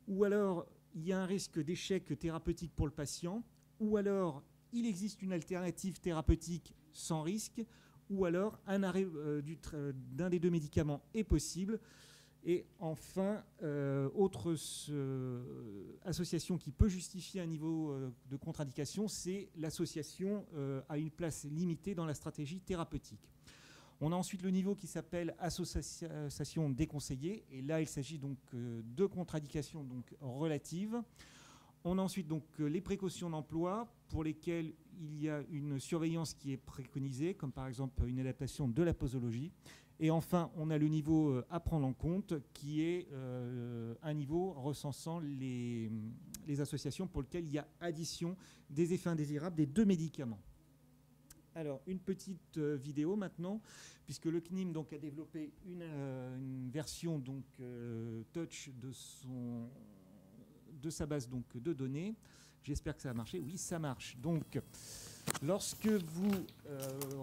S3: ou alors il y a un risque d'échec thérapeutique pour le patient, ou alors il existe une alternative thérapeutique sans risque, ou alors un arrêt d'un des 2 médicaments est possible. Et enfin, autre association qui peut justifier un niveau de contre-indication, c'est l'association à une place limitée dans la stratégie thérapeutique. On a ensuite le niveau qui s'appelle association déconseillée, et là il s'agit donc de contre-indications donc relatives. On a ensuite donc les précautions d'emploi pour lesquelles il y a une surveillance qui est préconisée, comme par exemple une adaptation de la posologie. Et enfin, on a le niveau à prendre en compte qui est un niveau recensant les associations pour lesquelles il y a addition des effets indésirables des 2 médicaments. Alors, une petite vidéo maintenant, puisque le CNIM donc, a développé une version donc, touch de sa base donc, de données. J'espère que ça a marché. Oui, ça marche. Donc, lorsque vous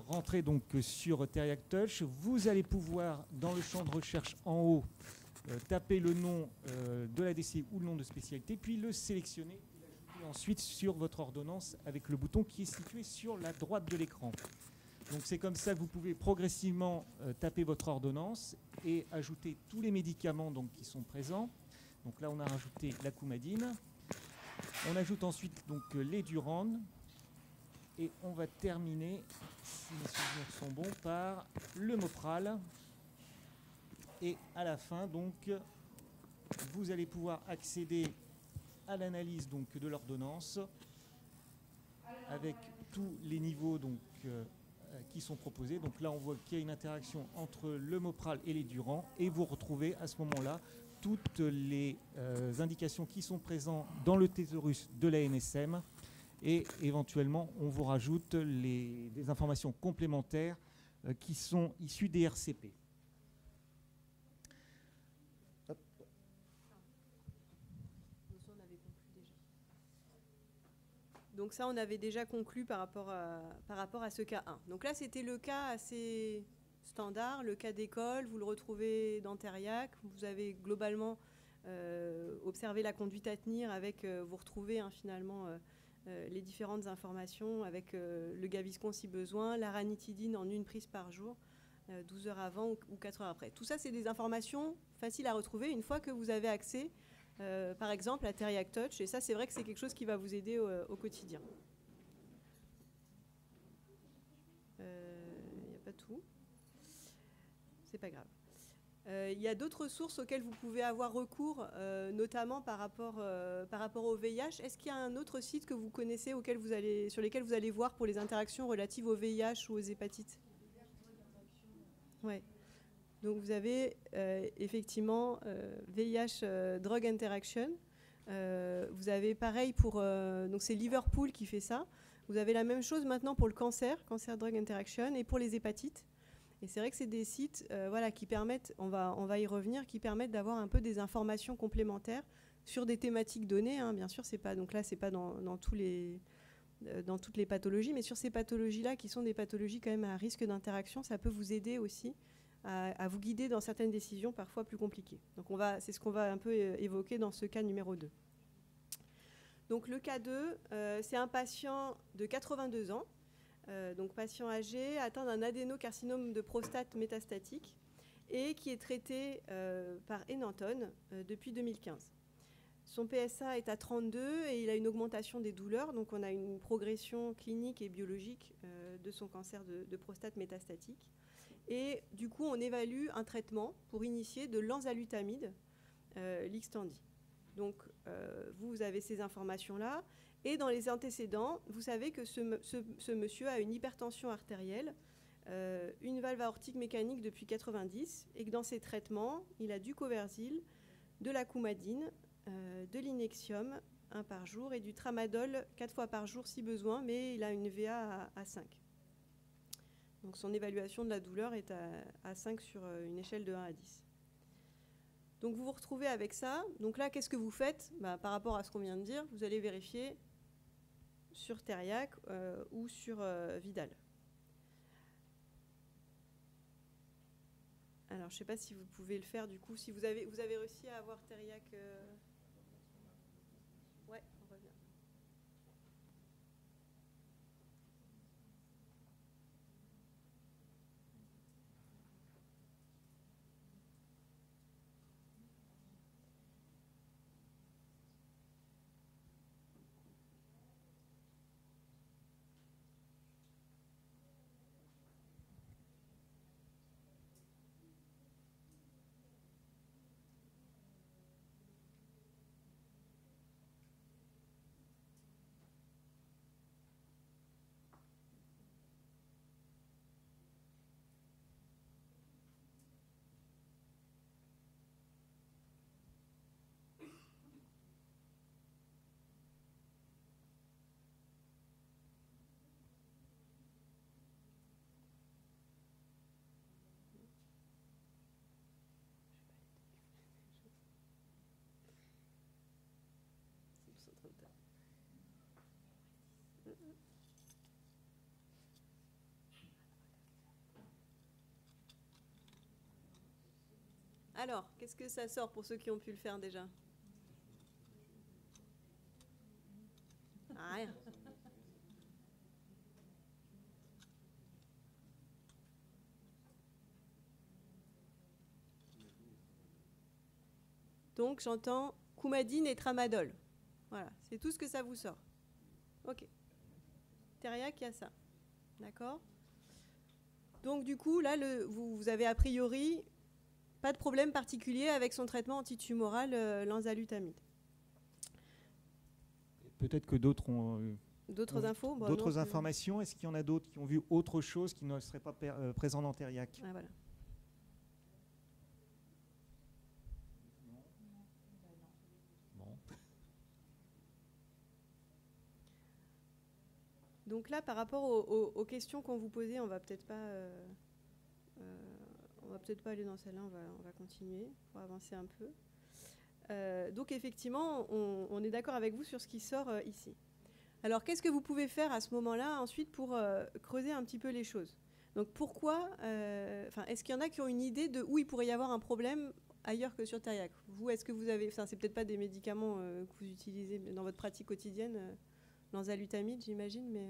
S3: rentrez donc, sur Teriac Touch, vous allez pouvoir, dans le champ de recherche en haut, taper le nom de l'ADC ou le nom de spécialité, puis le sélectionner et l'ajouter puis ensuite sur votre ordonnance avec le bouton qui est situé sur la droite de l'écran. Donc c'est comme ça que vous pouvez progressivement taper votre ordonnance et ajouter tous les médicaments donc, qui sont présents. Donc là on a rajouté la coumadine. On ajoute ensuite donc, les Durand. Et on va terminer, si mes souvenirs sont bons, par le Mopral. Et à la fin, donc, vous allez pouvoir accéder à l'analyse donc, de l'ordonnance avec tous les niveaux donc, qui sont proposés. Donc là, on voit qu'il y a une interaction entre le Mopral et les Durand. Et vous retrouvez à ce moment-là toutes les indications qui sont présentes dans le thésaurus de la NSM. Et éventuellement, on vous rajoute des informations complémentaires qui sont issues des RCP. Hop.
S2: Donc ça, on avait déjà conclu par rapport à ce cas 1. Donc là, c'était le cas assez standard, le cas d'école. Vous le retrouvez dans Teriac. Vous avez globalement observé la conduite à tenir avec, vous retrouvez finalement... les différentes informations avec le Gaviscon si besoin, la ranitidine en une prise par jour, 12 heures avant ou 4 heures après. Tout ça, c'est des informations faciles à retrouver une fois que vous avez accès, par exemple, à Teriac Touch. Et ça, c'est vrai que c'est quelque chose qui va vous aider au quotidien. Il n'y a pas tout. C'est pas grave. Il y a d'autres sources auxquelles vous pouvez avoir recours, notamment par rapport au VIH. Est-ce qu'il y a un autre site que vous connaissez sur lesquels vous allez voir pour les interactions relatives au VIH ou aux hépatites? Ouais. Donc vous avez effectivement VIH Drug Interaction. Vous avez pareil pour... donc c'est Liverpool qui fait ça. Vous avez la même chose maintenant pour le cancer Drug Interaction, et pour les hépatites. Et c'est vrai que c'est des sites qui permettent, on va y revenir, qui permettent d'avoir un peu des informations complémentaires sur des thématiques données. Bien sûr, donc là, ce n'est pas dans toutes les pathologies, mais sur ces pathologies-là, qui sont des pathologies quand même à risque d'interaction, ça peut vous aider aussi à vous guider dans certaines décisions parfois plus compliquées. Donc c'est ce qu'on va un peu évoquer dans ce cas numéro 2. Donc le cas 2, c'est un patient de 82 ans, donc patient âgé atteint d'un adénocarcinome de prostate métastatique et qui est traité par Enanton depuis 2015. Son PSA est à 32 et il a une augmentation des douleurs, donc on a une progression clinique et biologique de son cancer de prostate métastatique. Et du coup, on évalue un traitement pour initier de l'enzalutamide, l'Xtandi. Donc vous avez ces informations-là. Et dans les antécédents, vous savez que ce monsieur a une hypertension artérielle, une valve aortique mécanique depuis 90, et que dans ses traitements, il a du Coversyl, de la coumadine, de l'Inexium, 1 par jour, et du tramadol 4 fois par jour si besoin, mais il a une VA à 5. Donc son évaluation de la douleur est à 5 sur une échelle de 1 à 10. Donc vous vous retrouvez avec ça. Donc là, qu'est-ce que vous faites? Par rapport à ce qu'on vient de dire, vous allez vérifier sur Teriac ou sur Vidal. Alors, je ne sais pas si vous pouvez le faire du coup. Si vous avez réussi à avoir Teriac... Ouais, on revient. Alors, qu'est-ce que ça sort pour ceux qui ont pu le faire déjà? à rien. Donc j'entends Coumadine et Tramadol. Voilà, c'est tout ce que ça vous sort. Ok. Teriac, il y a ça. D'accord. Donc du coup, là, vous avez a priori pas de problème particulier avec son traitement antitumoral, l'enzalutamide.
S3: Peut-être que d'autres ont
S2: d'autres infos,
S3: d'autres informations. Est-ce qu'il y en a d'autres qui ont vu autre chose qui ne serait pas présent dans Teriac?
S2: Ah, voilà. Donc là, par rapport aux questions qu'on vous posait, on va peut-être pas aller dans celle-là, on va continuer pour avancer un peu. Donc effectivement, on est d'accord avec vous sur ce qui sort ici. Alors qu'est-ce que vous pouvez faire à ce moment-là ensuite pour creuser un petit peu les choses? Donc pourquoi, est-ce qu'il y en a qui ont une idée de où il pourrait y avoir un problème ailleurs que sur Teriac? Vous, est-ce que vous avez, c'est peut-être pas des médicaments que vous utilisez dans votre pratique quotidienne, l'enzalutamide, j'imagine, mais...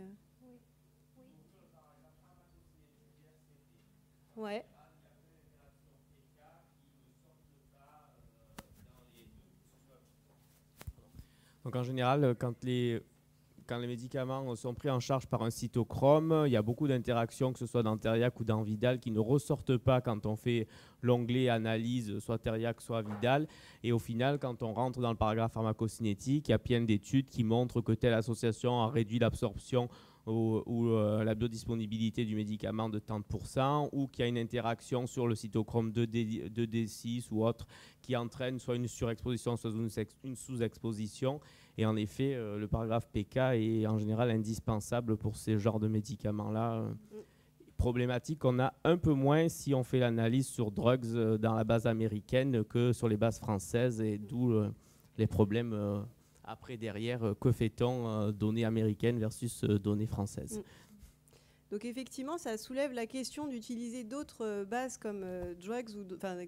S1: Oui.
S2: Ouais.
S5: Donc en général, quand les médicaments sont pris en charge par un cytochrome, il y a beaucoup d'interactions, que ce soit dans Teriac ou dans Vidal, qui ne ressortent pas quand on fait l'onglet analyse, soit Teriac, soit Vidal. Et au final, quand on rentre dans le paragraphe pharmacocinétique, il y a plein d'études qui montrent que telle association a réduit l'absorption ou la biodisponibilité du médicament de tant de pourcents, ou qu'il y a une interaction sur le cytochrome 2D6 ou autre qui entraîne soit une surexposition, soit une sous-exposition. Et en effet, le paragraphe PK est en général indispensable pour ces genres de médicaments-là. Problématique qu'on a un peu moins si on fait l'analyse sur drugs dans la base américaine que sur les bases françaises, et d'où les problèmes après derrière. Que fait-on données américaines versus données françaises?
S2: Donc effectivement, ça soulève la question d'utiliser d'autres bases comme drugs,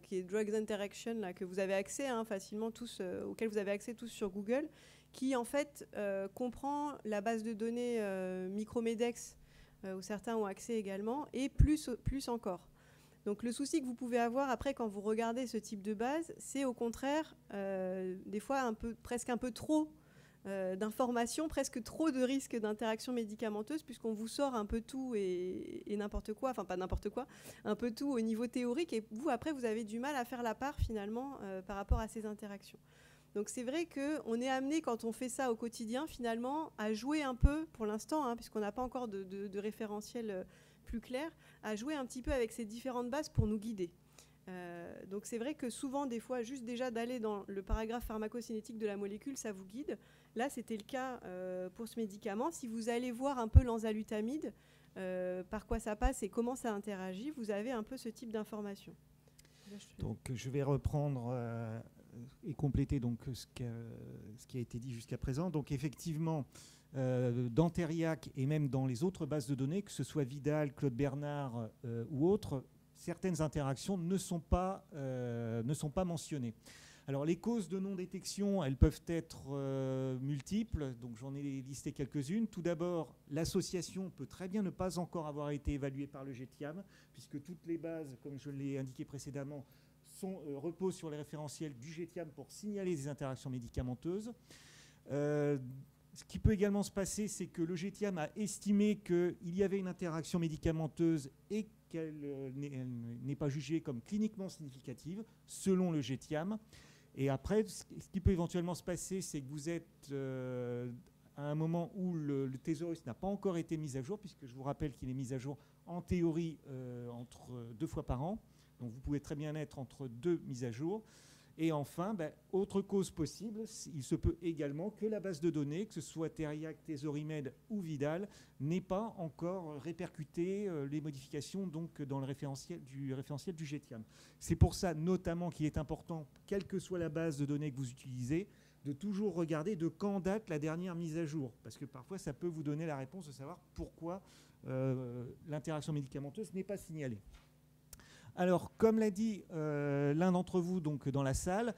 S2: qui est Drugs Interaction, là, que vous avez accès facilement tous, auxquelles vous avez accès tous sur Google, qui en fait comprend la base de données Micromedex, où certains ont accès également, et plus encore. Donc le souci que vous pouvez avoir après quand vous regardez ce type de base, c'est au contraire des fois presque un peu trop d'informations, presque trop de risques d'interaction médicamenteuse, puisqu'on vous sort un peu tout et n'importe quoi, enfin pas n'importe quoi, un peu tout au niveau théorique, et vous après vous avez du mal à faire la part finalement par rapport à ces interactions. Donc c'est vrai qu'on est amené, quand on fait ça au quotidien, finalement, à jouer un peu, pour l'instant, puisqu'on n'a pas encore de référentiel plus clair, à jouer un petit peu avec ces différentes bases pour nous guider. Donc c'est vrai que souvent, des fois, juste déjà d'aller dans le paragraphe pharmacocinétique de la molécule, ça vous guide. Là, c'était le cas pour ce médicament. Si vous allez voir un peu l'enzalutamide, par quoi ça passe et comment ça interagit, vous avez un peu ce type d'information.
S3: Donc je vais reprendre et compléter donc ce qui a été dit jusqu'à présent. Donc effectivement, dans Teriac et même dans les autres bases de données, que ce soit Vidal, Claude Bernard ou autres, certaines interactions ne sont pas mentionnées. Alors les causes de non-détection, elles peuvent être multiples, donc j'en ai listé quelques-unes. Tout d'abord, l'association peut très bien ne pas encore avoir été évaluée par le GTIAM, puisque toutes les bases, comme je l'ai indiqué précédemment, reposent sur les référentiels du GTIAM pour signaler des interactions médicamenteuses. Ce qui peut également se passer, c'est que le GTIAM a estimé qu'il y avait une interaction médicamenteuse et qu'elle n'est pas jugée comme cliniquement significative, selon le GTIAM. Et après, ce qui peut éventuellement se passer, c'est que vous êtes à un moment où le thésaurus n'a pas encore été mis à jour, puisque je vous rappelle qu'il est mis à jour en théorie entre 2 fois par an. Donc vous pouvez très bien être entre 2 mises à jour. Et enfin, autre cause possible, il se peut également que la base de données, que ce soit Teriac, Thésaurimed ou Vidal, n'ait pas encore répercuté les modifications donc, dans le référentiel du GTIAM. C'est pour ça notamment qu'il est important, quelle que soit la base de données que vous utilisez, de toujours regarder de quand date la dernière mise à jour. Parce que parfois, ça peut vous donner la réponse de savoir pourquoi l'interaction médicamenteuse n'est pas signalée. Alors, comme l'a dit l'un d'entre vous donc, dans la salle,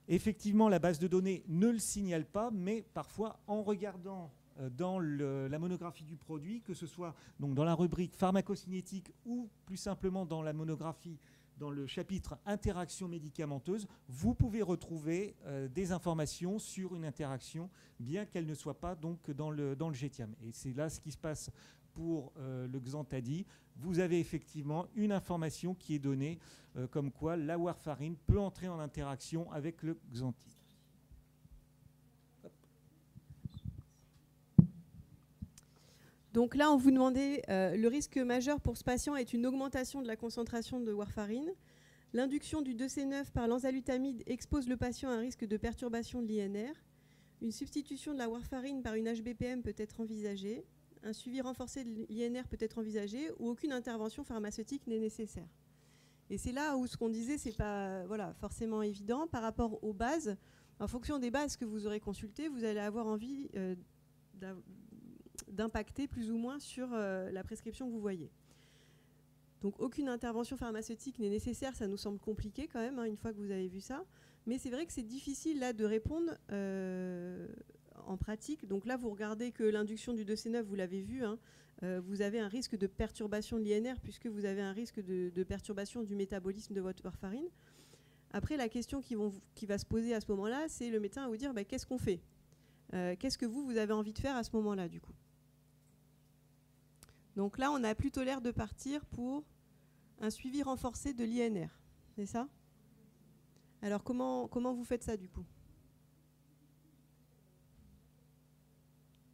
S3: effectivement, la base de données ne le signale pas, mais parfois, en regardant dans la monographie du produit, que ce soit donc dans la rubrique pharmacocinétique ou plus simplement dans la monographie, dans le chapitre interaction médicamenteuse, vous pouvez retrouver des informations sur une interaction, bien qu'elle ne soit pas donc dans le GTIAM. Et c'est là ce qui se passe pour le Xanthadi. Vous avez effectivement une information qui est donnée comme quoi la warfarine peut entrer en interaction avec le Xanthi.
S2: Donc là, on vous demandait, le risque majeur pour ce patient est une augmentation de la concentration de warfarine. L'induction du 2C9 par l'enzalutamide expose le patient à un risque de perturbation de l'INR. Une substitution de la warfarine par une HBPM peut être envisagée. Un suivi renforcé de l'INR peut être envisagé ou aucune intervention pharmaceutique n'est nécessaire. Et c'est là où ce qu'on disait, c'est pas forcément évident par rapport aux bases. En fonction des bases que vous aurez consultées, vous allez avoir envie d'impacter plus ou moins sur la prescription que vous voyez. Donc aucune intervention pharmaceutique n'est nécessaire, ça nous semble compliqué quand même, une fois que vous avez vu ça. Mais c'est vrai que c'est difficile là de répondre en pratique. Donc là, vous regardez que l'induction du 2C9, vous l'avez vu, vous avez un risque de perturbation de l'INR puisque vous avez un risque de perturbation du métabolisme de votre warfarine. Après, la question qui va se poser à ce moment-là, c'est le médecin à vous dire qu'est-ce qu'on fait ? Qu'est-ce que vous avez envie de faire à ce moment-là, du coup ? Donc là, on a plutôt l'air de partir pour un suivi renforcé de l'INR. C'est ça ? Alors, comment vous faites ça, du coup ?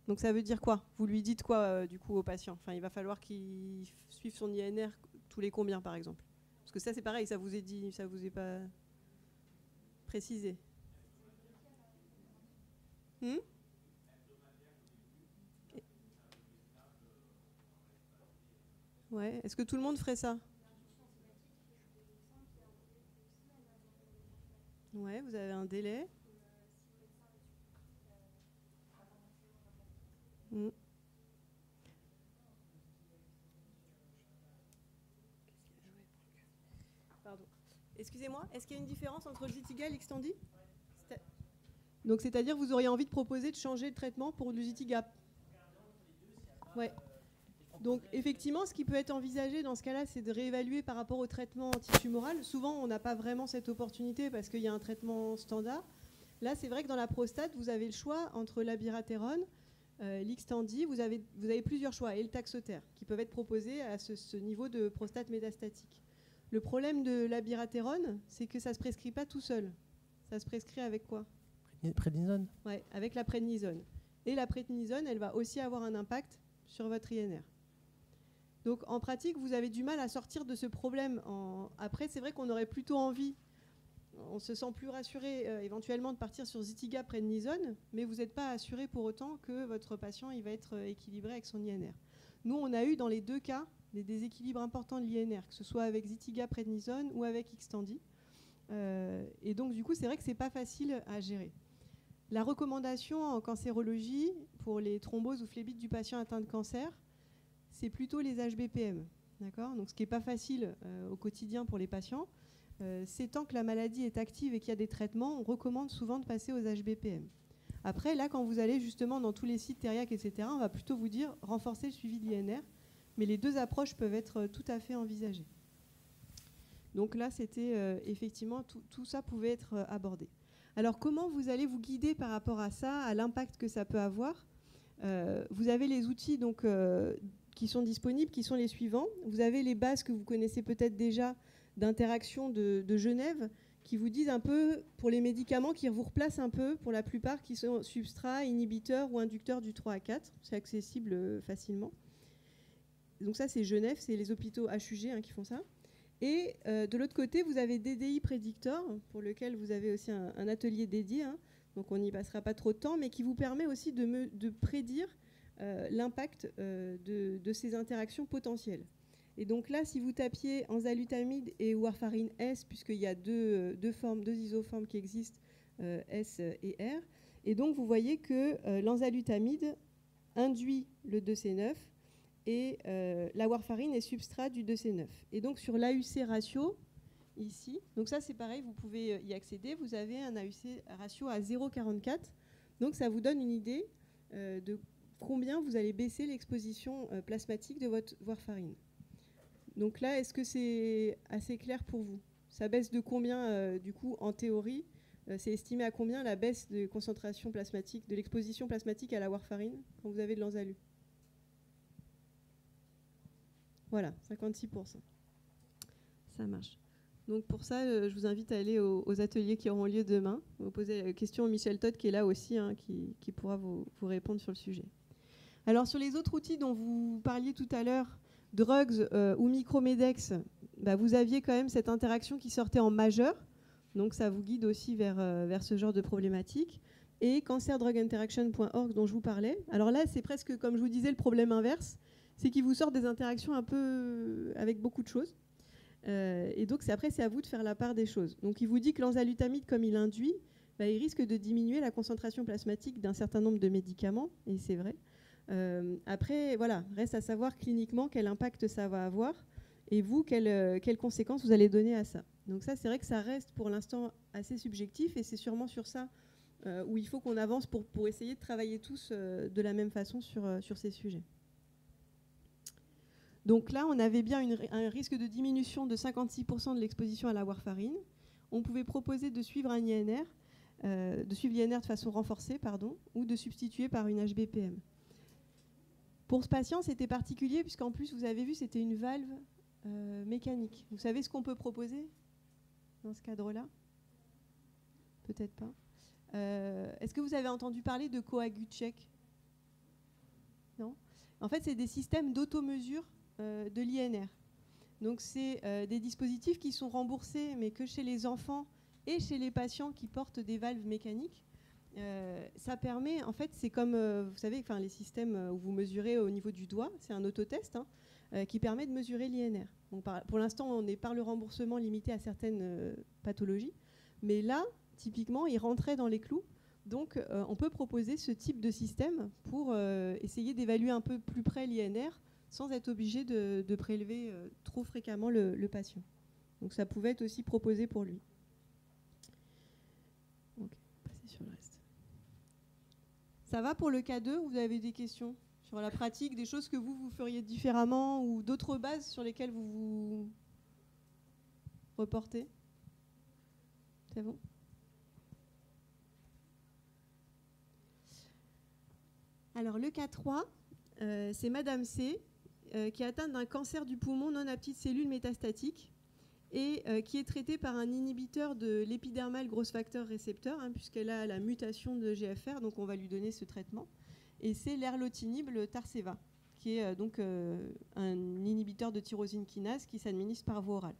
S2: Donc, ça veut dire quoi ? Vous lui dites quoi, du coup, au patient ? Enfin, il va falloir qu'il suive son INR tous les combien, par exemple ? Parce que ça, c'est pareil, ça vous est dit, ça vous est pas précisé. Ouais. Est-ce que tout le monde ferait ça ? Ouais, vous avez un délai. Pardon. Excusez-moi, est-ce qu'il y a une différence entre le Zytiga et l'Xtandi ? Donc, c'est-à-dire vous auriez envie de proposer de changer le traitement pour le Zytiga ? Ouais. Donc, effectivement, ce qui peut être envisagé dans ce cas-là, c'est de réévaluer par rapport au traitement antitumoral. Souvent, on n'a pas vraiment cette opportunité parce qu'il y a un traitement standard. Là, c'est vrai que dans la prostate, vous avez le choix entre l'abiraterone, l'Xtandi. Vous avez plusieurs choix, et le Taxotere, qui peuvent être proposés à ce niveau de prostate métastatique. Le problème de l'abiraterone, c'est que ça ne se prescrit pas tout seul. Ça se prescrit avec quoi ?
S6: Prednisone ?
S2: Oui, avec la prednisone. Et la prednisone, elle va aussi avoir un impact sur votre INR. Donc en pratique, vous avez du mal à sortir de ce problème. Après, c'est vrai qu'on aurait plutôt envie, on se sent plus rassuré éventuellement de partir sur Zytiga prednisone, mais vous n'êtes pas assuré pour autant que votre patient il va être équilibré avec son INR. Nous, on a eu dans les deux cas des déséquilibres importants de l'INR, que ce soit avec Zytiga prednisone ou avec Xtandi. Et donc du coup, c'est vrai que c'est pas facile à gérer. La recommandation en cancérologie pour les thromboses ou phlébites du patient atteint de cancer, c'est plutôt les HBPM. D'accord ? Donc, ce qui n'est pas facile au quotidien pour les patients, c'est tant que la maladie est active et qu'il y a des traitements, on recommande souvent de passer aux HBPM. Après, là, quand vous allez justement dans tous les sites Teriac, etc., on va plutôt vous dire renforcer le suivi de l'INR, mais les deux approches peuvent être tout à fait envisagées. Donc là, c'était effectivement, tout ça pouvait être abordé. Alors, comment vous allez vous guider par rapport à ça, à l'impact que ça peut avoir ? Vous avez les outils donc, qui sont disponibles, qui sont les suivants. Vous avez les bases que vous connaissez peut-être déjà d'interaction de Genève, qui vous disent un peu, pour les médicaments, qui vous replacent un peu, pour la plupart, qui sont substrats, inhibiteurs ou inducteurs du 3 à 4. C'est accessible facilement. Donc ça, c'est Genève, c'est les hôpitaux HUG qui font ça. Et de l'autre côté, vous avez DDI Predictor, pour lequel vous avez aussi un atelier dédié, donc on n'y passera pas trop de temps, mais qui vous permet aussi de prédire l'impact de ces interactions potentielles. Et donc là, si vous tapiez enzalutamide et warfarine S, puisqu'il y a deux isoformes qui existent, S et R, et donc vous voyez que l'enzalutamide induit le 2C9 et la warfarine est substrat du 2C9. Et donc sur l'AUC ratio, ici, donc ça c'est pareil, vous pouvez y accéder, vous avez un AUC ratio à 0,44, donc ça vous donne une idée de combien vous allez baisser l'exposition plasmatique de votre warfarine. Donc là, est-ce que c'est assez clair pour vous? Ça baisse de combien, du coup, en théorie? C'est estimé à combien la baisse de concentration plasmatique, de l'exposition plasmatique à la warfarine quand vous avez de l'enzalu? Voilà, 56%. Ça marche. Donc pour ça, je vous invite à aller aux ateliers qui auront lieu demain. Vous posez la question à Michel Todd qui est là aussi, hein, qui pourra vous répondre sur le sujet. Alors sur les autres outils dont vous parliez tout à l'heure, Drugs ou Micromedex, bah, vous aviez quand même cette interaction qui sortait en majeur. Donc ça vous guide aussi vers ce genre de problématique. Et cancerdruginteraction.org dont je vous parlais. Alors là, c'est presque, comme je vous disais, le problème inverse. C'est qu'il vous sort des interactions un peu avec beaucoup de choses. Et donc après, c'est à vous de faire la part des choses. Donc il vous dit que l'enzalutamide, comme il induit, bah, il risque de diminuer la concentration plasmatique d'un certain nombre de médicaments. Et c'est vrai. Après, voilà, reste à savoir cliniquement quel impact ça va avoir. Et vous, quelles conséquences vous allez donner à ça. Donc ça, c'est vrai que ça reste pour l'instant assez subjectif et c'est sûrement sur ça où il faut qu'on avance pour essayer de travailler tous de la même façon sur ces sujets. Donc là, on avait bien un risque de diminution de 56% de l'exposition à la warfarine. On pouvait proposer de suivre un INR, de suivre l'INR de façon renforcée, ou de substituer par une HBPM. Pour ce patient, c'était particulier puisqu'en plus, vous avez vu, c'était une valve mécanique. Vous savez ce qu'on peut proposer dans ce cadre-là? Peut-être pas. Est-ce que vous avez entendu parler de CoaguCheck? Non. En fait, c'est des systèmes d'automesure de l'INR. Donc, c'est des dispositifs qui sont remboursés, mais que chez les enfants et chez les patients qui portent des valves mécaniques. Ça permet, en fait, c'est comme, vous savez, les systèmes où vous mesurez au niveau du doigt, c'est un autotest, qui permet de mesurer l'INR. Donc, pour l'instant, on est par le remboursement limité à certaines pathologies. Mais là, typiquement, il rentrait dans les clous. Donc, on peut proposer ce type de système pour essayer d'évaluer un peu plus près l'INR sans être obligé de prélever trop fréquemment le patient. Donc, ça pouvait être aussi proposé pour lui. Ok, on va passer sur le reste. Ça va pour le cas 2 ou vous avez des questions sur la pratique, des choses que vous feriez différemment ou d'autres bases sur lesquelles vous vous reportez? C'est bon? Alors le cas 3, c'est Madame C qui est atteinte d'un cancer du poumon non à petites cellules métastatiques et qui est traitée par un inhibiteur de l'épidermal growth factor récepteur, puisqu'elle a la mutation de GFR, donc on va lui donner ce traitement. Et c'est l'erlotinib, le Tarceva, qui est donc un inhibiteur de tyrosine kinase qui s'administre par voie orale.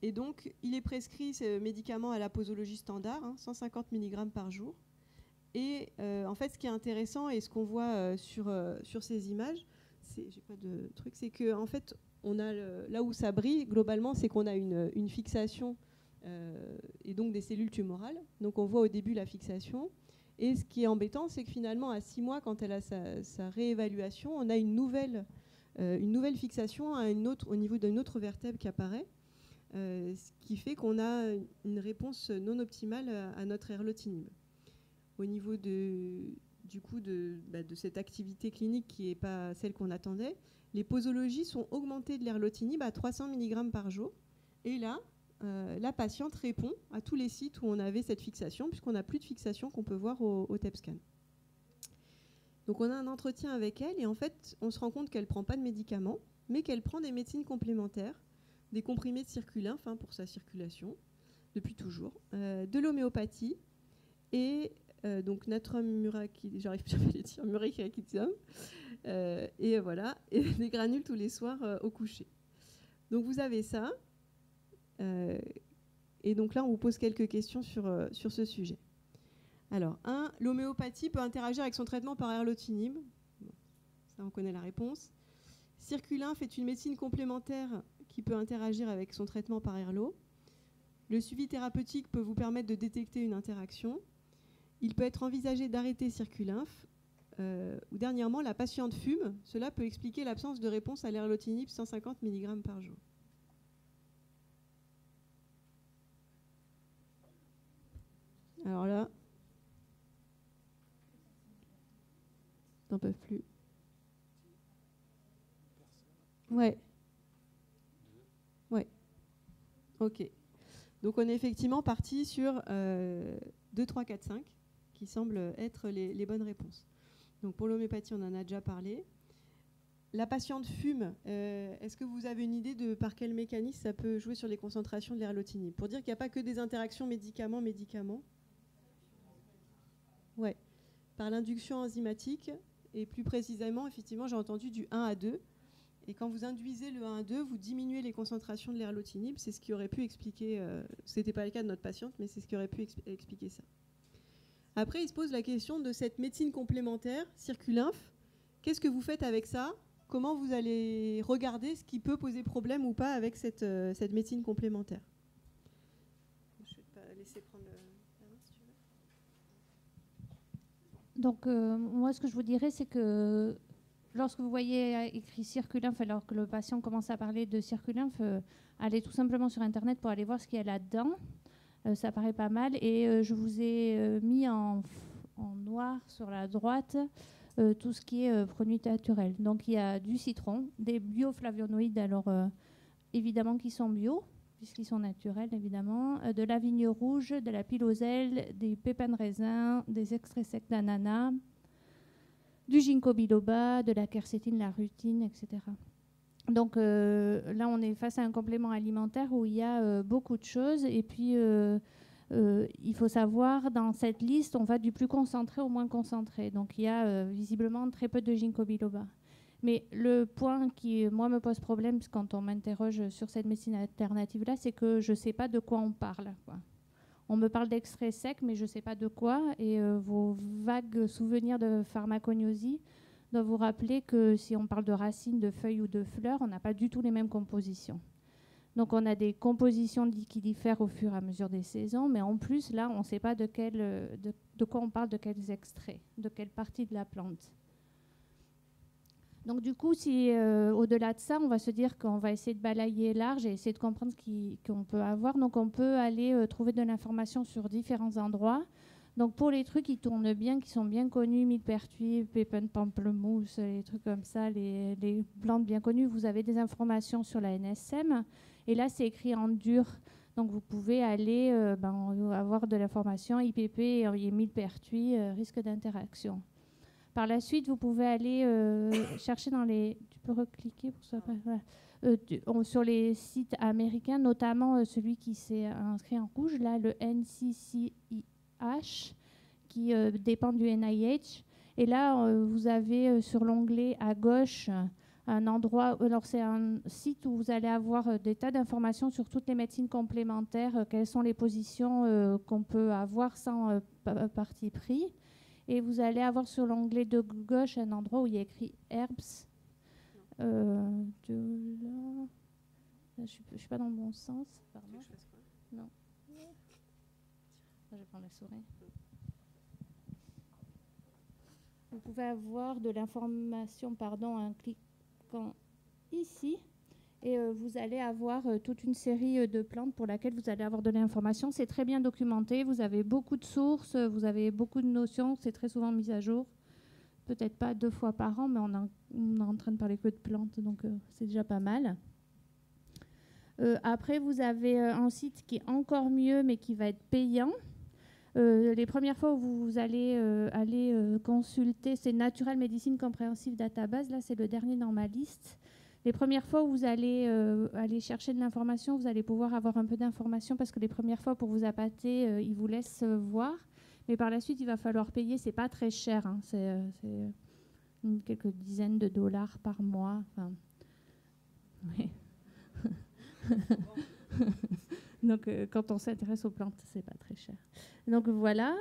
S2: Et donc, il est prescrit ce médicament à la posologie standard, 150 mg par jour. Et en fait, ce qui est intéressant et ce qu'on voit sur ces images, j'ai pas de truc, c'est que en fait, on a là où ça brille globalement, c'est qu'on a une fixation et donc des cellules tumorales. Donc, on voit au début la fixation. Et ce qui est embêtant, c'est que finalement, à 6 mois, quand elle a sa réévaluation, on a une nouvelle fixation au niveau d'une autre vertèbre qui apparaît, ce qui fait qu'on a une réponse non optimale à notre erlotinib. Au niveau de cette activité clinique qui n'est pas celle qu'on attendait, les posologies sont augmentées de l'erlotinib à 300 mg par jour. Et là, la patiente répond à tous les sites où on avait cette fixation, puisqu'on n'a plus de fixation qu'on peut voir au TEP scan. Donc on a un entretien avec elle et en fait, on se rend compte qu'elle ne prend pas de médicaments, mais qu'elle prend des médecines complémentaires, des comprimés de circulinf pour sa circulation, depuis toujours, de l'homéopathie et donc natrum muracilicium, et voilà, et des granules tous les soirs au coucher. Donc vous avez ça. Et donc là, on vous pose quelques questions sur ce sujet. Alors, l'homéopathie peut interagir avec son traitement par erlotinib. Bon, ça, on connaît la réponse. Circulinf est une médecine complémentaire qui peut interagir avec son traitement par erlo. Le suivi thérapeutique peut vous permettre de détecter une interaction. Il peut être envisagé d'arrêter circulinf. Ou dernièrement, la patiente fume. Cela peut expliquer l'absence de réponse à l'erlotinib 150 mg par jour. Alors là, n'en peuvent plus. Ouais. Ouais. Ok. Donc on est effectivement parti sur 2, 3, 4, 5 qui semblent être les bonnes réponses. Donc pour l'homéopathie, on en a déjà parlé. La patiente fume. Est-ce que vous avez une idée de par quel mécanisme ça peut jouer sur les concentrations de l'erlotinib? Pour dire qu'il n'y a pas que des interactions médicaments-médicaments. Ouais. Par l'induction enzymatique. Et plus précisément, effectivement, j'ai entendu du 1 à 2. Et quand vous induisez le 1 à 2, vous diminuez les concentrations de l'erlotinib. C'est ce qui aurait pu expliquer, ce n'était pas le cas de notre patiente, mais c'est ce qui aurait pu expliquer ça. Après, il se pose la question de cette médecine complémentaire, Circulymphe. Qu'est-ce que vous faites avec ça? Comment vous allez regarder ce qui peut poser problème ou pas avec cette médecine complémentaire? Je vais pas laisser prendre la main, si tu veux.
S1: Donc, moi, ce que je vous dirais, c'est que lorsque vous voyez écrit Circulymphe, alors que le patient commence à parler de Circulymphe, allez tout simplement sur Internet pour aller voir ce qu'il y a là-dedans. Ça paraît pas mal. Et je vous ai mis en noir sur la droite tout ce qui est produit naturel. Donc, il y a du citron, des bioflavonoïdes, alors évidemment qui sont bio, puisqu'ils sont naturels, évidemment, de la vigne rouge, de la piloselle, des pépins de raisin, des extraits secs d'ananas, du ginkgo biloba, de la quercétine, la rutine, etc. Donc là, on est face à un complément alimentaire où il y a beaucoup de choses. Et puis, il faut savoir, dans cette liste, on va du plus concentré au moins concentré. Donc, il y a visiblement très peu de ginkgo biloba. Mais le point qui, moi, me pose problème quand on m'interroge sur cette médecine alternative-là, c'est que je ne sais pas de quoi on parle, quoi. On me parle d'extrait sec, mais je ne sais pas de quoi. Et vos vagues souvenirs de pharmacognosie doivent vous rappeler que si on parle de racines, de feuilles ou de fleurs, on n'a pas du tout les mêmes compositions. Donc on a des compositions qui diffèrent au fur et à mesure des saisons, mais en plus, là, on ne sait pas de quoi on parle, de quels extraits, de quelle partie de la plante. Donc du coup, si au-delà de ça, on va se dire qu'on va essayer de balayer large et essayer de comprendre ce qu'on peut avoir. Donc on peut aller trouver de l'information sur différents endroits. Donc pour les trucs qui tournent bien, qui sont bien connus, millepertuis, pépins de pamplemousse, les trucs comme ça, les plantes bien connues, vous avez des informations sur la NSM. Et là, c'est écrit en dur. Donc vous pouvez aller avoir de l'information IPP et millepertuis, risque d'interaction. Par la suite, vous pouvez aller chercher dans les... Tu peux recliquer pour ça, voilà. Sur les sites américains, notamment celui qui s'est inscrit en rouge, là, le NCCIH, qui dépend du NIH. Et là, vous avez sur l'onglet à gauche un endroit... Alors, c'est un site où vous allez avoir des tas d'informations sur toutes les médecines complémentaires, quelles sont les positions qu'on peut avoir sans parti pris. Et vous allez avoir sur l'onglet de gauche un endroit où il y a écrit Herbs. Là, je ne suis pas dans le bon sens. Pardon. Non. Je vais prendre la souris. Vous pouvez avoir de l'information, en cliquant ici. Et vous allez avoir toute une série de plantes pour laquelle vous allez avoir de l'information. C'est très bien documenté, vous avez beaucoup de sources, vous avez beaucoup de notions, c'est très souvent mis à jour. Peut-être pas 2 fois par an, mais on est en train de parler que de plantes, donc c'est déjà pas mal. Après, vous avez un site qui est encore mieux, mais qui va être payant. Les premières fois où vous allez aller consulter, c'est Natural Medicine Comprehensive Database, là c'est le dernier dans ma liste. Les premières fois où vous allez aller chercher de l'information, vous allez pouvoir avoir un peu d'information parce que les premières fois pour vous appâter, ils vous laissent voir. Mais par la suite, il va falloir payer. C'est pas très cher. Hein. C'est quelques dizaines de dollars par mois. Enfin, oui. Donc, quand on s'intéresse aux plantes, c'est pas très cher. Donc, voilà.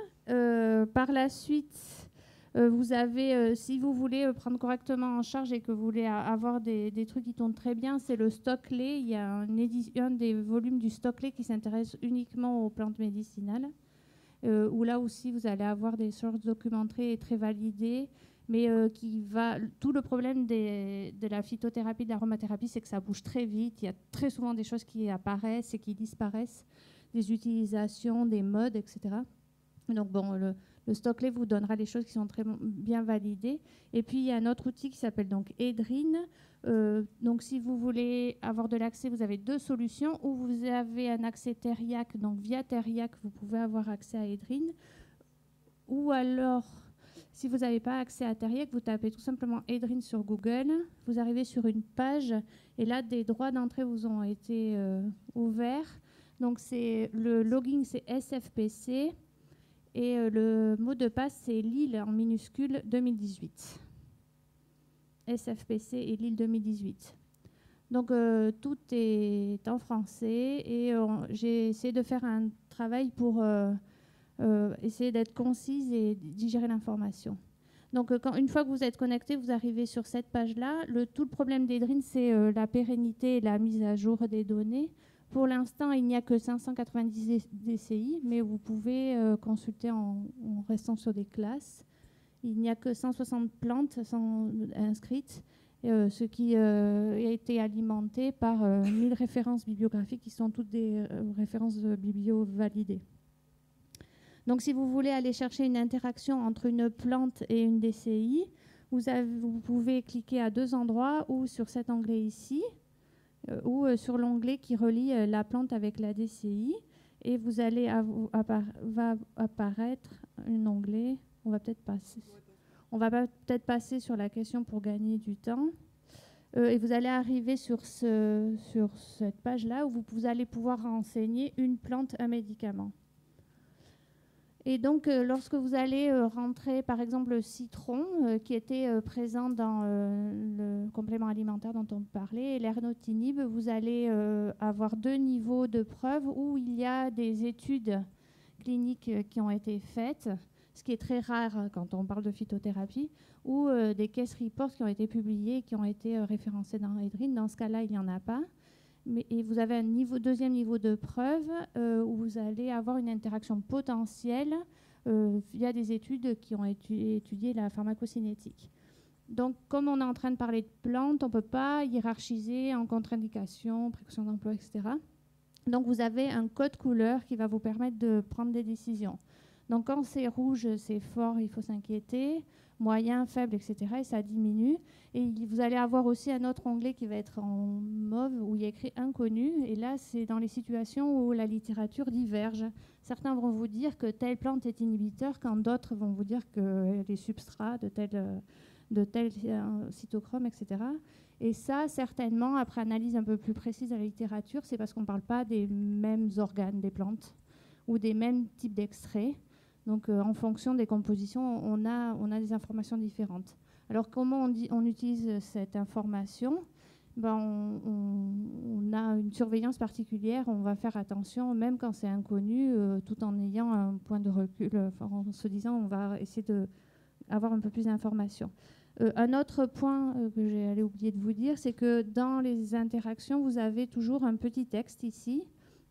S1: Par la suite... vous avez, si vous voulez prendre correctement en charge et que vous voulez avoir des trucs qui tournent très bien, c'est le Stockley. Il y a un des volumes du Stockley qui s'intéresse uniquement aux plantes médicinales, où là aussi vous allez avoir des sources documentées et très validées, mais tout le problème de la phytothérapie, de l'aromathérapie, c'est que ça bouge très vite. Il y a très souvent des choses qui apparaissent et qui disparaissent, des utilisations, des modes, etc. Donc bon, Le stock-clé vous donnera les choses qui sont très bien validées. Et puis, il y a un autre outil qui s'appelle donc Edrin. Donc, si vous voulez avoir de l'accès, vous avez deux solutions. Ou vous avez un accès Teriac. Donc, via Teriac, vous pouvez avoir accès à Edrin. Ou alors, si vous n'avez pas accès à Teriac, vous tapez tout simplement Edrin sur Google. Vous arrivez sur une page. Et là, des droits d'entrée vous ont été ouverts. Donc, le login, c'est SFPC. Et le mot de passe, c'est Lille en minuscule 2018. SFPC et Lille 2018. Donc, tout est en français. Et j'ai essayé de faire un travail pour essayer d'être concise et digérer l'information. Donc, une fois que vous êtes connecté, vous arrivez sur cette page-là. Tout le problème d'Edrin, c'est la pérennité et la mise à jour des données. Pour l'instant, il n'y a que 590 DCI, mais vous pouvez consulter en restant sur des classes. Il n'y a que 160 plantes inscrites, ce qui a été alimenté par 1000 références bibliographiques qui sont toutes des références biblio validées. Donc, si vous voulez aller chercher une interaction entre une plante et une DCI, vous pouvez cliquer à deux endroits ou sur cet onglet ici, ou sur l'onglet qui relie la plante avec la DCI. Et vous allez va apparaître un onglet. On va peut-être passer sur la question pour gagner du temps. Et vous allez arriver sur cette page-là où vous allez pouvoir renseigner une plante, un médicament. Et donc, lorsque vous allez rentrer, par exemple, le citron, qui était présent dans le complément alimentaire dont on parlait, et l'ernotinib, vous allez avoir deux niveaux de preuves où il y a des études cliniques qui ont été faites, ce qui est très rare quand on parle de phytothérapie, ou des case reports qui ont été publiés, qui ont été référencés dans Edrin. Dans ce cas-là, il n'y en a pas. Et vous avez un deuxième niveau de preuve où vous allez avoir une interaction potentielle via des études qui ont étudié la pharmacocinétique. Donc, comme on est en train de parler de plantes, on ne peut pas hiérarchiser en contre-indication, précaution d'emploi, etc. Donc, vous avez un code couleur qui va vous permettre de prendre des décisions. Donc, quand c'est rouge, c'est fort, il faut s'inquiéter. Moyen, faible, etc. Et ça diminue. Et vous allez avoir aussi un autre onglet qui va être en mauve où il y a écrit inconnu. Et là, c'est dans les situations où la littérature diverge. Certains vont vous dire que telle plante est inhibiteur, quand d'autres vont vous dire que les substrats de tel cytochrome, etc. Et ça, certainement, après analyse un peu plus précise de la littérature, c'est parce qu'on ne parle pas des mêmes organes des plantes ou des mêmes types d'extraits. Donc, en fonction des compositions, on a des informations différentes. Alors, comment on utilise cette information ? On a une surveillance particulière. On va faire attention, même quand c'est inconnu, tout en ayant un point de recul, en se disant on va essayer d'avoir un peu plus d'informations. Un autre point que j'ai oublié de vous dire, c'est que dans les interactions, vous avez toujours un petit texte ici.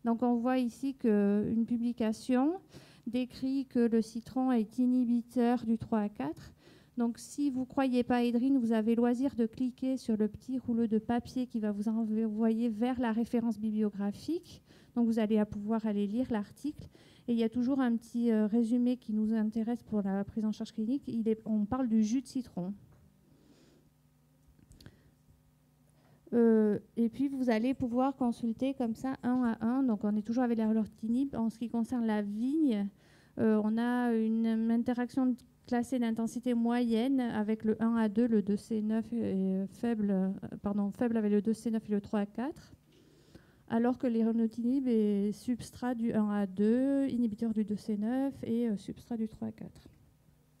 S1: Donc, on voit ici qu'une publication décrit que le citron est inhibiteur du 3 à 4. Donc, si vous ne croyez pas à Edrin, vous avez loisir de cliquer sur le petit rouleau de papier qui va vous envoyer vers la référence bibliographique. Donc, vous allez pouvoir aller lire l'article. Et il y a toujours un petit résumé qui nous intéresse pour la prise en charge clinique. On parle du jus de citron. Et puis, vous allez pouvoir consulter comme ça, un à un. Donc, on est toujours avec l'ernotinib. En ce qui concerne la vigne, on a une interaction classée d'intensité moyenne avec le 1 à 2, le 2C9 et faible avec le 2C9 et le 3 à 4. Alors que l'ernotinib est substrat du 1 à 2, inhibiteur du 2C9 et substrat du 3 à 4.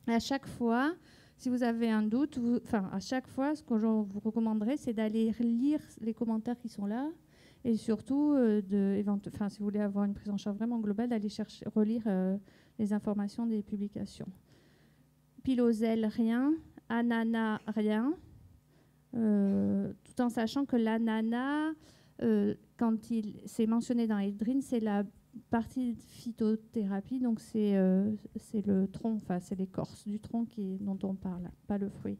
S1: À chaque fois, si vous avez un doute, à chaque fois, ce que je vous recommanderais, c'est d'aller lire les commentaires qui sont là et surtout, si vous voulez avoir une prise en charge vraiment globale, d'aller relire les informations des publications. Pilosel, rien. Ananas, rien. Tout en sachant que l'ananas, quand c'est mentionné dans Edrin, c'est la partie de phytothérapie, donc c'est le tronc, c'est l'écorce du tronc dont on parle, pas le fruit.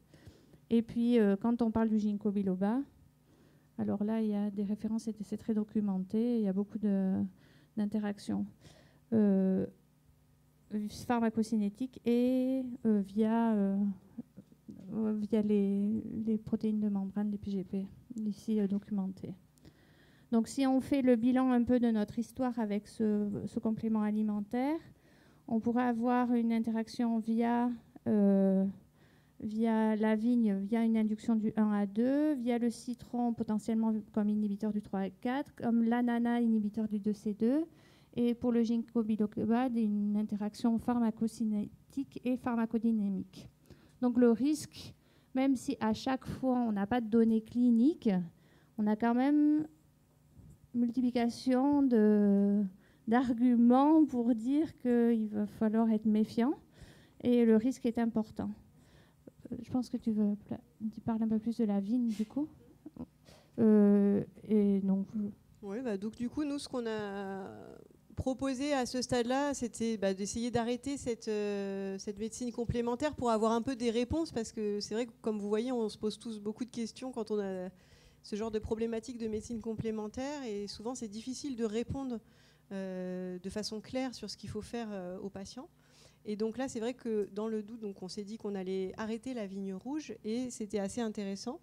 S1: Et puis, quand on parle du ginkgo biloba, alors là, il y a des références, c'est très documenté, il y a beaucoup d'interactions. pharmacocinétique et via les protéines de membrane, les PGP, ici documentées. Donc si on fait le bilan un peu de notre histoire avec ce complément alimentaire, on pourrait avoir une interaction via la vigne, via une induction du 1 à 2, via le citron potentiellement comme inhibiteur du 3 à 4, comme l'ananas inhibiteur du 2C2, et pour le ginkgo biloba, une interaction pharmacocinétique et pharmacodynamique. Donc le risque, même si à chaque fois on n'a pas de données cliniques, on a quand même multiplication d'arguments pour dire qu'il va falloir être méfiant et le risque est important. Je pense que tu parles un peu plus de la vigne du coup. Et donc,
S2: oui, donc du coup, nous, ce qu'on a proposé à ce stade-là, c'était d'essayer d'arrêter cette médecine complémentaire pour avoir un peu des réponses, parce que c'est vrai que, comme vous voyez, on se pose tous beaucoup de questions quand on a ce genre de problématique de médecine complémentaire, et souvent c'est difficile de répondre de façon claire sur ce qu'il faut faire aux patients. Et donc là, c'est vrai que dans le doute, donc on s'est dit qu'on allait arrêter la vigne rouge, et c'était assez intéressant.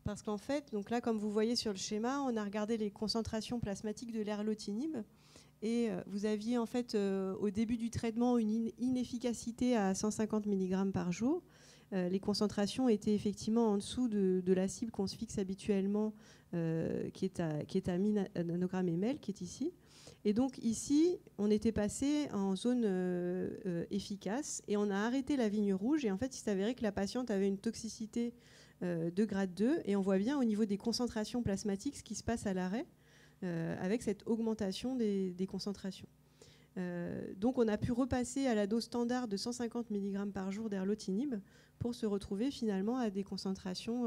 S2: Parce qu'en fait, donc là, comme vous voyez sur le schéma, on a regardé les concentrations plasmatiques de l'erlotinib. Et vous aviez en fait au début du traitement une inefficacité à 150 mg par jour. Les concentrations étaient effectivement en dessous de la cible qu'on se fixe habituellement, qui est à 1000 nanogrammes ml, qui est ici. Et donc ici, on était passé en zone efficace et on a arrêté la vigne rouge. Et en fait, il s'est avéré que la patiente avait une toxicité de grade 2, et on voit bien au niveau des concentrations plasmatiques ce qui se passe à l'arrêt avec cette augmentation des concentrations. Donc on a pu repasser à la dose standard de 150 mg par jour d'erlotinib pour se retrouver finalement à des concentrations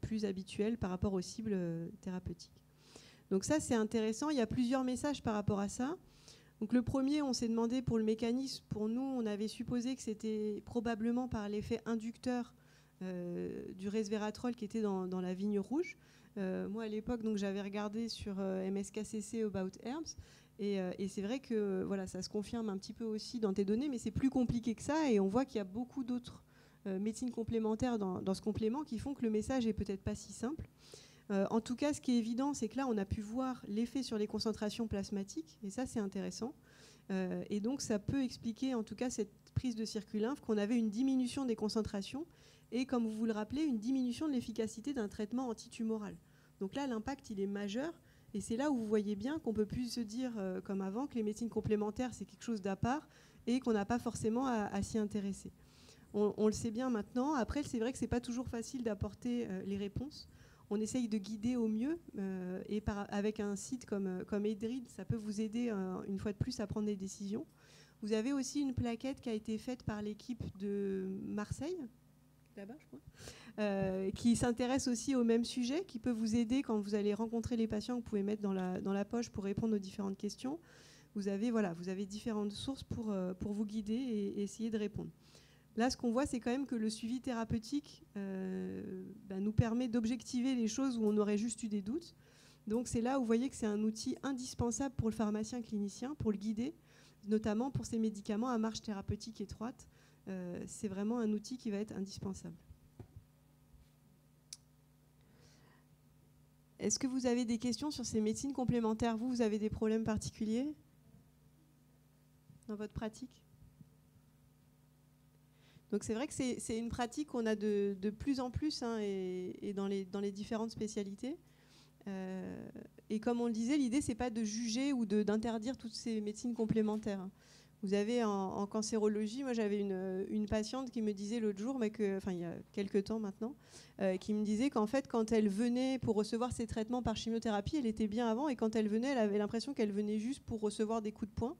S2: plus habituelles par rapport aux cibles thérapeutiques. Donc ça, c'est intéressant. Il y a plusieurs messages par rapport à ça. Donc le premier, on s'est demandé pour le mécanisme. Pour nous, on avait supposé que c'était probablement par l'effet inducteur du resveratrol qui était dans la vigne rouge. Moi, à l'époque, j'avais regardé sur MSKCC About Herbs, et c'est vrai que voilà, ça se confirme un petit peu aussi dans tes données, mais c'est plus compliqué que ça, et on voit qu'il y a beaucoup d'autres médecines complémentaires dans ce complément qui font que le message est peut-être pas si simple. En tout cas, ce qui est évident, c'est que là, on a pu voir l'effet sur les concentrations plasmatiques, et ça, c'est intéressant. Et donc, ça peut expliquer, en tout cas, cette prise de circulymphe, qu'on avait une diminution des concentrations, et comme vous le rappelez, une diminution de l'efficacité d'un traitement antitumoral. Donc là, l'impact, il est majeur, et c'est là où vous voyez bien qu'on ne peut plus se dire, comme avant, que les médecines complémentaires, c'est quelque chose d'à part, et qu'on n'a pas forcément à s'y intéresser. On le sait bien maintenant. Après, c'est vrai que ce n'est pas toujours facile d'apporter les réponses. On essaye de guider au mieux, et avec un site comme Edrid, ça peut vous aider une fois de plus à prendre des décisions. Vous avez aussi une plaquette qui a été faite par l'équipe de Marseille, là-bas, je crois, qui s'intéresse aussi au même sujet, qui peut vous aider quand vous allez rencontrer les patients, que vous pouvez mettre dans la poche pour répondre aux différentes questions. Vous avez différentes sources pour vous guider et essayer de répondre. Là, ce qu'on voit, c'est quand même que le suivi thérapeutique nous permet d'objectiver les choses où on aurait juste eu des doutes. Donc c'est là où vous voyez que c'est un outil indispensable pour le pharmacien clinicien, pour le guider, notamment pour ces médicaments à marge thérapeutique étroite. C'est vraiment un outil qui va être indispensable. Est-ce que vous avez des questions sur ces médecines complémentaires ? Vous avez des problèmes particuliers dans votre pratique ? Donc c'est vrai que c'est une pratique qu'on a de plus en plus, et dans les différentes spécialités. Et comme on le disait, l'idée, c'est pas de juger ou d'interdire toutes ces médecines complémentaires. Vous avez en cancérologie, moi j'avais une patiente qui me disait l'autre jour, il y a quelques temps maintenant, qui me disait qu'en fait quand elle venait pour recevoir ses traitements par chimiothérapie, elle était bien avant, et quand elle venait, elle avait l'impression qu'elle venait juste pour recevoir des coups de poing.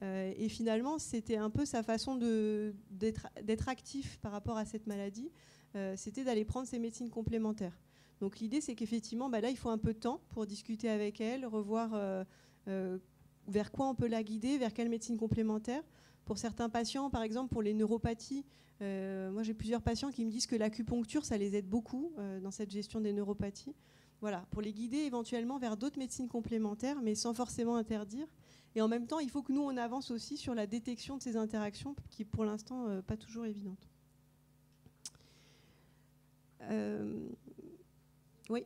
S2: Et finalement, c'était un peu sa façon d'être actif par rapport à cette maladie, c'était d'aller prendre ses médecines complémentaires. Donc l'idée, c'est qu'effectivement, là, il faut un peu de temps pour discuter avec elle, revoir vers quoi on peut la guider, vers quelle médecine complémentaire. Pour certains patients, par exemple, pour les neuropathies, moi j'ai plusieurs patients qui me disent que l'acupuncture, ça les aide beaucoup dans cette gestion des neuropathies. Voilà, pour les guider éventuellement vers d'autres médecines complémentaires, mais sans forcément interdire. Et en même temps, il faut que nous, on avance aussi sur la détection de ces interactions qui est pour l'instant pas toujours évidente. Oui.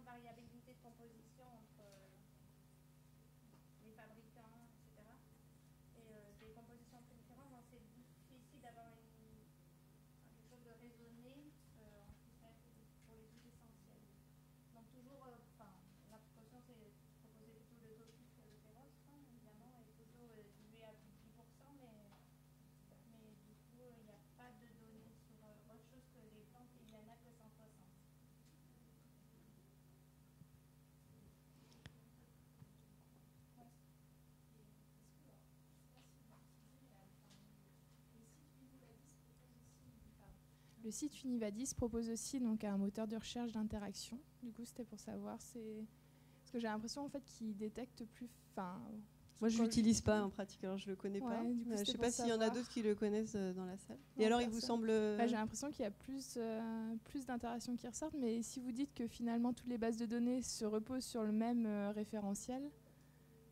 S1: Variabilité de composition entre les fabricants, etc. Et des compositions très différentes, donc c'est difficile d'avoir quelque chose de raisonné en critère pour les huiles essentielles. Donc toujours, la précaution c'est de proposer plutôt le topique que le féroce, évidemment, et plutôt dilué à plus de 10%, mais du coup il n'y a pas de données sur autre chose que les plantes, il n'y en a que 160.
S6: Le site Univadis propose aussi donc un moteur de recherche d'interaction. Du coup, c'était pour savoir, parce que j'ai l'impression en fait qu'il détecte plus.
S2: Moi, je l'utilise pas en pratique, alors je le connais pas.
S6: Du coup,
S2: Je sais pas s'il y en a d'autres qui le connaissent dans la salle. Et alors, il vous semble
S6: j'ai l'impression qu'il y a plus d'interactions qui ressortent, mais si vous dites que finalement toutes les bases de données se reposent sur le même référentiel,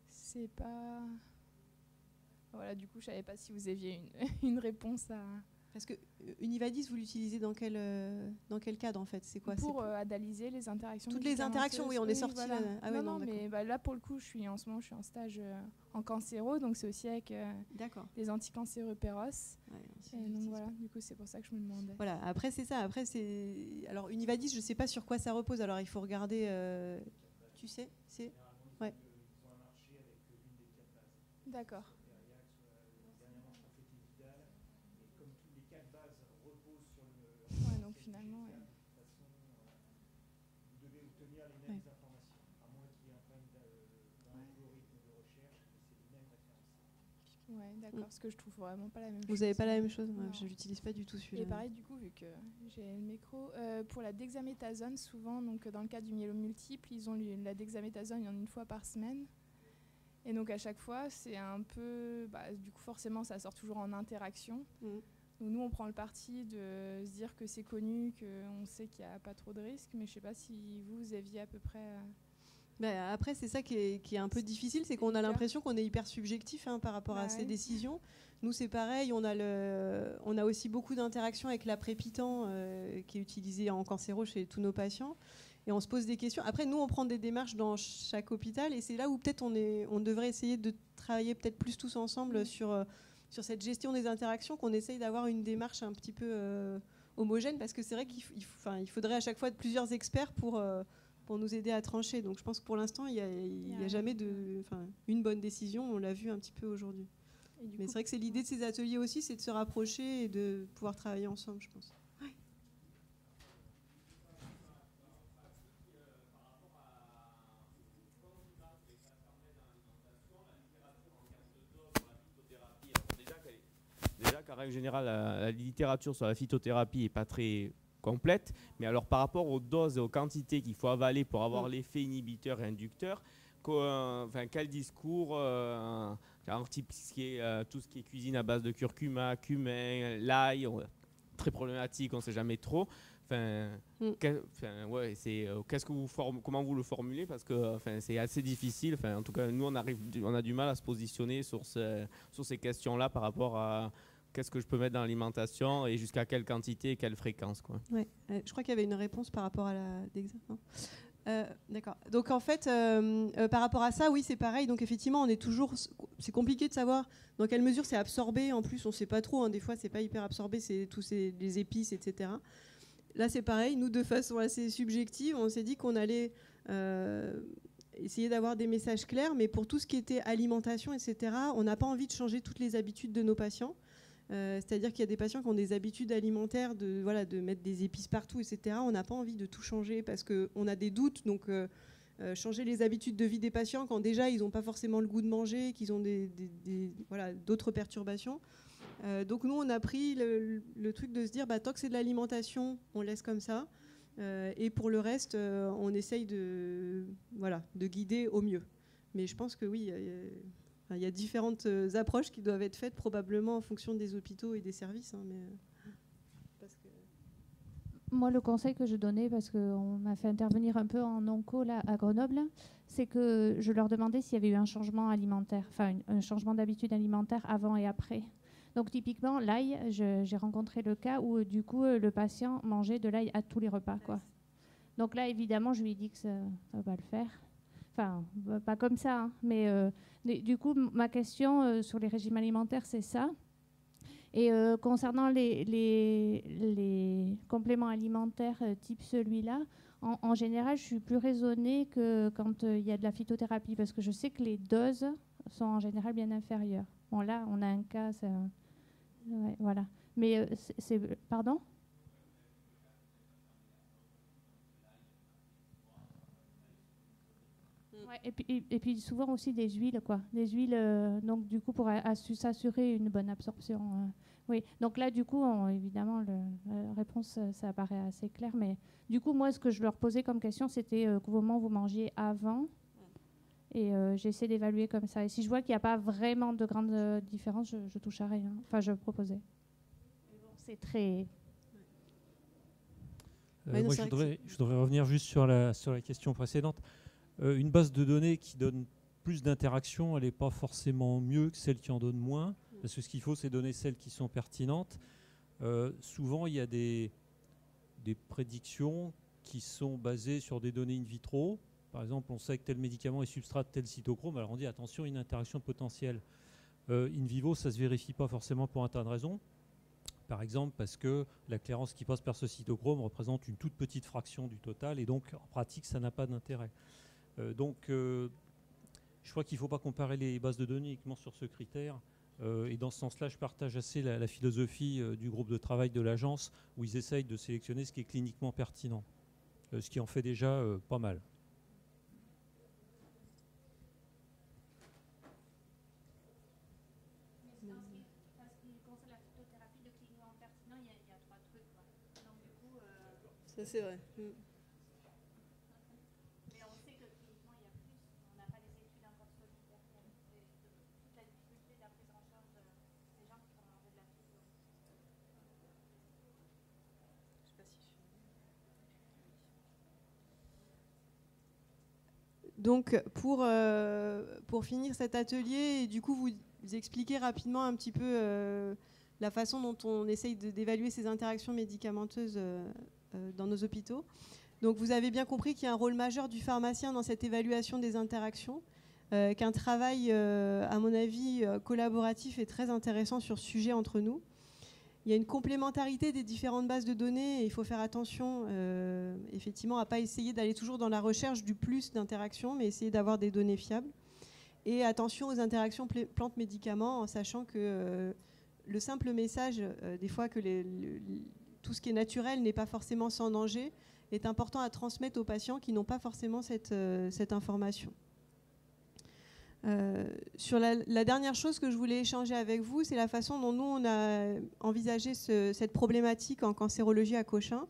S6: c'est pas. Voilà, du coup, je savais pas si vous aviez une réponse à.
S2: Parce que Univadis, vous l'utilisez dans quel cadre en fait? C'est quoi?
S6: Pour analyser les interactions.
S2: Toutes les interactions, oui, on est sorti.
S6: Voilà.
S2: Ah ouais,
S6: non, mais là pour le coup, en ce moment, je suis en stage en cancéro, donc c'est aussi avec des anticancéreux Péros. Ouais, et donc voilà, du coup, c'est pour ça que je me demandais.
S2: Voilà, après c'est ça. Après alors Univadis, je sais pas sur quoi ça repose. Alors il faut regarder. Tu sais, c'est. Ouais.
S6: D'accord. Donc finalement,
S3: vous devez obtenir les mêmes informations, à moins qu'il y ait un problème d'algorithme de recherche, c'est les mêmes références.
S6: Ouais, d'accord, parce que je trouve vraiment pas la même chose.
S2: Vous n'avez pas la même chose? Je l'utilise pas du tout celui-là.
S6: Et pareil, du coup, vu que j'ai le micro, pour la dexaméthasone, souvent, donc dans le cas du myélome multiple, ils ont la dexaméthasone une fois par semaine. Et donc à chaque fois, c'est un peu, du coup, forcément, ça sort toujours en interaction. Donc nous, on prend le parti de se dire que c'est connu, qu'on sait qu'il n'y a pas trop de risques, mais je ne sais pas si vous aviez à peu près...
S2: Après, c'est ça qui est un peu difficile, c'est qu'on a l'impression qu'on est hyper subjectif par rapport à ces décisions. Nous, c'est pareil, on a aussi beaucoup d'interactions avec l'après-pitant qui est utilisé en cancéro chez tous nos patients. Et on se pose des questions. Après, nous, on prend des démarches dans chaque hôpital, et c'est là où peut-être on devrait essayer de travailler peut-être plus tous ensemble sur cette gestion des interactions, qu'on essaye d'avoir une démarche un petit peu homogène, parce que c'est vrai qu'il faudrait à chaque fois plusieurs experts pour nous aider à trancher. Donc je pense que pour l'instant, il n'y a jamais une bonne décision, on l'a vu un petit peu aujourd'hui. Mais c'est vrai que c'est l'idée de ces ateliers aussi, c'est de se rapprocher et de pouvoir travailler ensemble, je pense. Ouais.
S5: Déjà qu'en règle générale, la littérature sur la phytothérapie n'est pas très complète, mais alors par rapport aux doses et aux quantités qu'il faut avaler pour avoir l'effet inhibiteur et inducteur, quel discours, tout ce qui est cuisine à base de curcuma, cumin, l'ail, très problématique, on ne sait jamais trop. Comment vous le formulez, parce que c'est assez difficile. En tout cas, nous on a du mal à se positionner sur ces questions-là par rapport à qu'est-ce que je peux mettre dans l'alimentation et jusqu'à quelle quantité et quelle fréquence, quoi.
S2: Ouais, je crois qu'il y avait une réponse par rapport à l'examen. D'accord. Donc en fait, par rapport à ça, oui, c'est pareil. Donc effectivement, c'est compliqué de savoir dans quelle mesure c'est absorbé. En plus, on ne sait pas trop. Des fois, c'est pas hyper absorbé. C'est tous les épices, etc. Là, c'est pareil. Nous, de façon assez subjective, on s'est dit qu'on allait essayer d'avoir des messages clairs, mais pour tout ce qui était alimentation, etc., on n'a pas envie de changer toutes les habitudes de nos patients. C'est-à-dire qu'il y a des patients qui ont des habitudes alimentaires de mettre des épices partout, etc. On n'a pas envie de tout changer parce qu'on a des doutes. Donc, changer les habitudes de vie des patients quand déjà ils n'ont pas forcément le goût de manger, qu'ils ont voilà, d'autres perturbations. Donc nous, on a pris le truc de se dire, tant que c'est de l'alimentation, on laisse comme ça. Et pour le reste, on essaye de guider au mieux. Mais je pense que oui, il y a différentes approches qui doivent être faites probablement en fonction des hôpitaux et des services.
S1: Moi, le conseil que je donnais, parce qu'on m'a fait intervenir un peu en onco là, à Grenoble, c'est que je leur demandais s'il y avait eu un changement alimentaire, enfin un changement d'habitude alimentaire avant et après. Donc typiquement, l'ail, j'ai rencontré le cas où du coup le patient mangeait de l'ail à tous les repas, quoi. Donc là, évidemment, je lui ai dit que ça ne va pas le faire. Enfin, pas comme ça, hein, mais du coup, ma question sur les régimes alimentaires, c'est ça. Et concernant les compléments alimentaires type celui-là, en général, je suis plus raisonnée que quand il y a de la phytothérapie, parce que je sais que les doses sont en général bien inférieures. Bon, là, on a un cas, ouais, voilà. Mais pardon ? Ouais, et puis souvent aussi des huiles, quoi. Des huiles, donc du coup, pour s'assurer une bonne absorption. Oui, donc là, du coup, évidemment, la réponse, ça paraît assez clair. Mais du coup, moi, ce que je leur posais comme question, c'était comment vous mangiez avant. Et j'essaie d'évaluer comme ça. Et si je vois qu'il n'y a pas vraiment de grande différence, je touche à rien. Enfin, je proposais. C'est très...
S7: Moi, je voudrais revenir juste sur la question précédente. Une base de données qui donne plus d'interactions, elle n'est pas forcément mieux que celle qui en donne moins, parce que ce qu'il faut, c'est donner celles qui sont pertinentes. Souvent, il y a des prédictions qui sont basées sur des données in vitro. Par exemple, on sait que tel médicament est substrat de tel cytochrome, alors on dit attention, une interaction potentielle. In vivo, ça ne se vérifie pas forcément pour un tas de raisons. Par exemple, parce que la clairance qui passe par ce cytochrome représente une toute petite fraction du total, et donc en pratique, ça n'a pas d'intérêt. Je crois qu'il ne faut pas comparer les bases de données uniquement sur ce critère. Et dans ce sens-là, je partage assez la philosophie du groupe de travail de l'agence, où ils essayent de sélectionner ce qui est cliniquement pertinent, ce qui en fait déjà pas mal.
S2: Ça, c'est vrai. Donc, pour finir cet atelier, et du coup, vous expliquer rapidement un petit peu la façon dont on essaye d'évaluer ces interactions médicamenteuses dans nos hôpitaux. Donc, vous avez bien compris qu'il y a un rôle majeur du pharmacien dans cette évaluation des interactions, qu'un travail, à mon avis, collaboratif est très intéressant sur ce sujet entre nous. Il y a une complémentarité des différentes bases de données et il faut faire attention effectivement à ne pas essayer d'aller toujours dans la recherche du plus d'interactions, mais essayer d'avoir des données fiables. Et attention aux interactions plantes-médicaments, en sachant que le simple message, des fois que tout ce qui est naturel n'est pas forcément sans danger, est important à transmettre aux patients qui n'ont pas forcément cette information. Sur la dernière chose que je voulais échanger avec vous, c'est la façon dont nous, on a envisagé cette problématique en cancérologie à Cochin.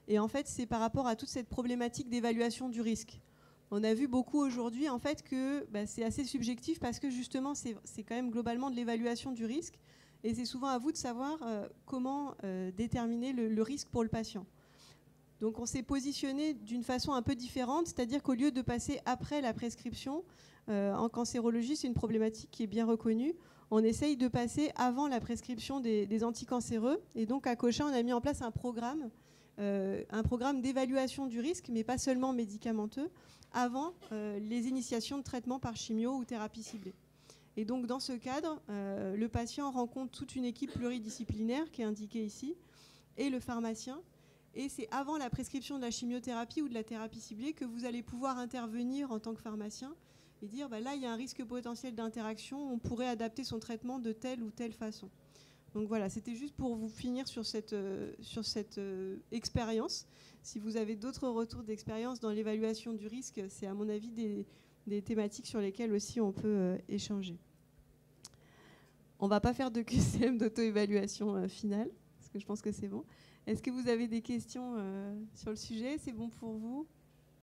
S2: Et en fait, c'est par rapport à toute cette problématique d'évaluation du risque. On a vu beaucoup aujourd'hui en fait, que c'est assez subjectif parce que justement, c'est quand même globalement de l'évaluation du risque. Et c'est souvent à vous de savoir comment déterminer le risque pour le patient. Donc on s'est positionné d'une façon un peu différente, c'est-à-dire qu'au lieu de passer après la prescription, en cancérologie, c'est une problématique qui est bien reconnue. On essaye de passer avant la prescription des anticancéreux. Et donc, à Cochin, on a mis en place un programme d'évaluation du risque, mais pas seulement médicamenteux, avant les initiations de traitement par chimio ou thérapie ciblée. Et donc, dans ce cadre, le patient rencontre toute une équipe pluridisciplinaire qui est indiquée ici, et le pharmacien. Et c'est avant la prescription de la chimiothérapie ou de la thérapie ciblée que vous allez pouvoir intervenir en tant que pharmacien et dire là, il y a un risque potentiel d'interaction, on pourrait adapter son traitement de telle ou telle façon. Donc voilà, c'était juste pour vous finir sur cette expérience. Si vous avez d'autres retours d'expérience dans l'évaluation du risque, c'est à mon avis des thématiques sur lesquelles aussi on peut échanger. On ne va pas faire de QCM d'auto-évaluation finale, parce que je pense que c'est bon. Est-ce que vous avez des questions sur le sujet? C'est bon pour vous?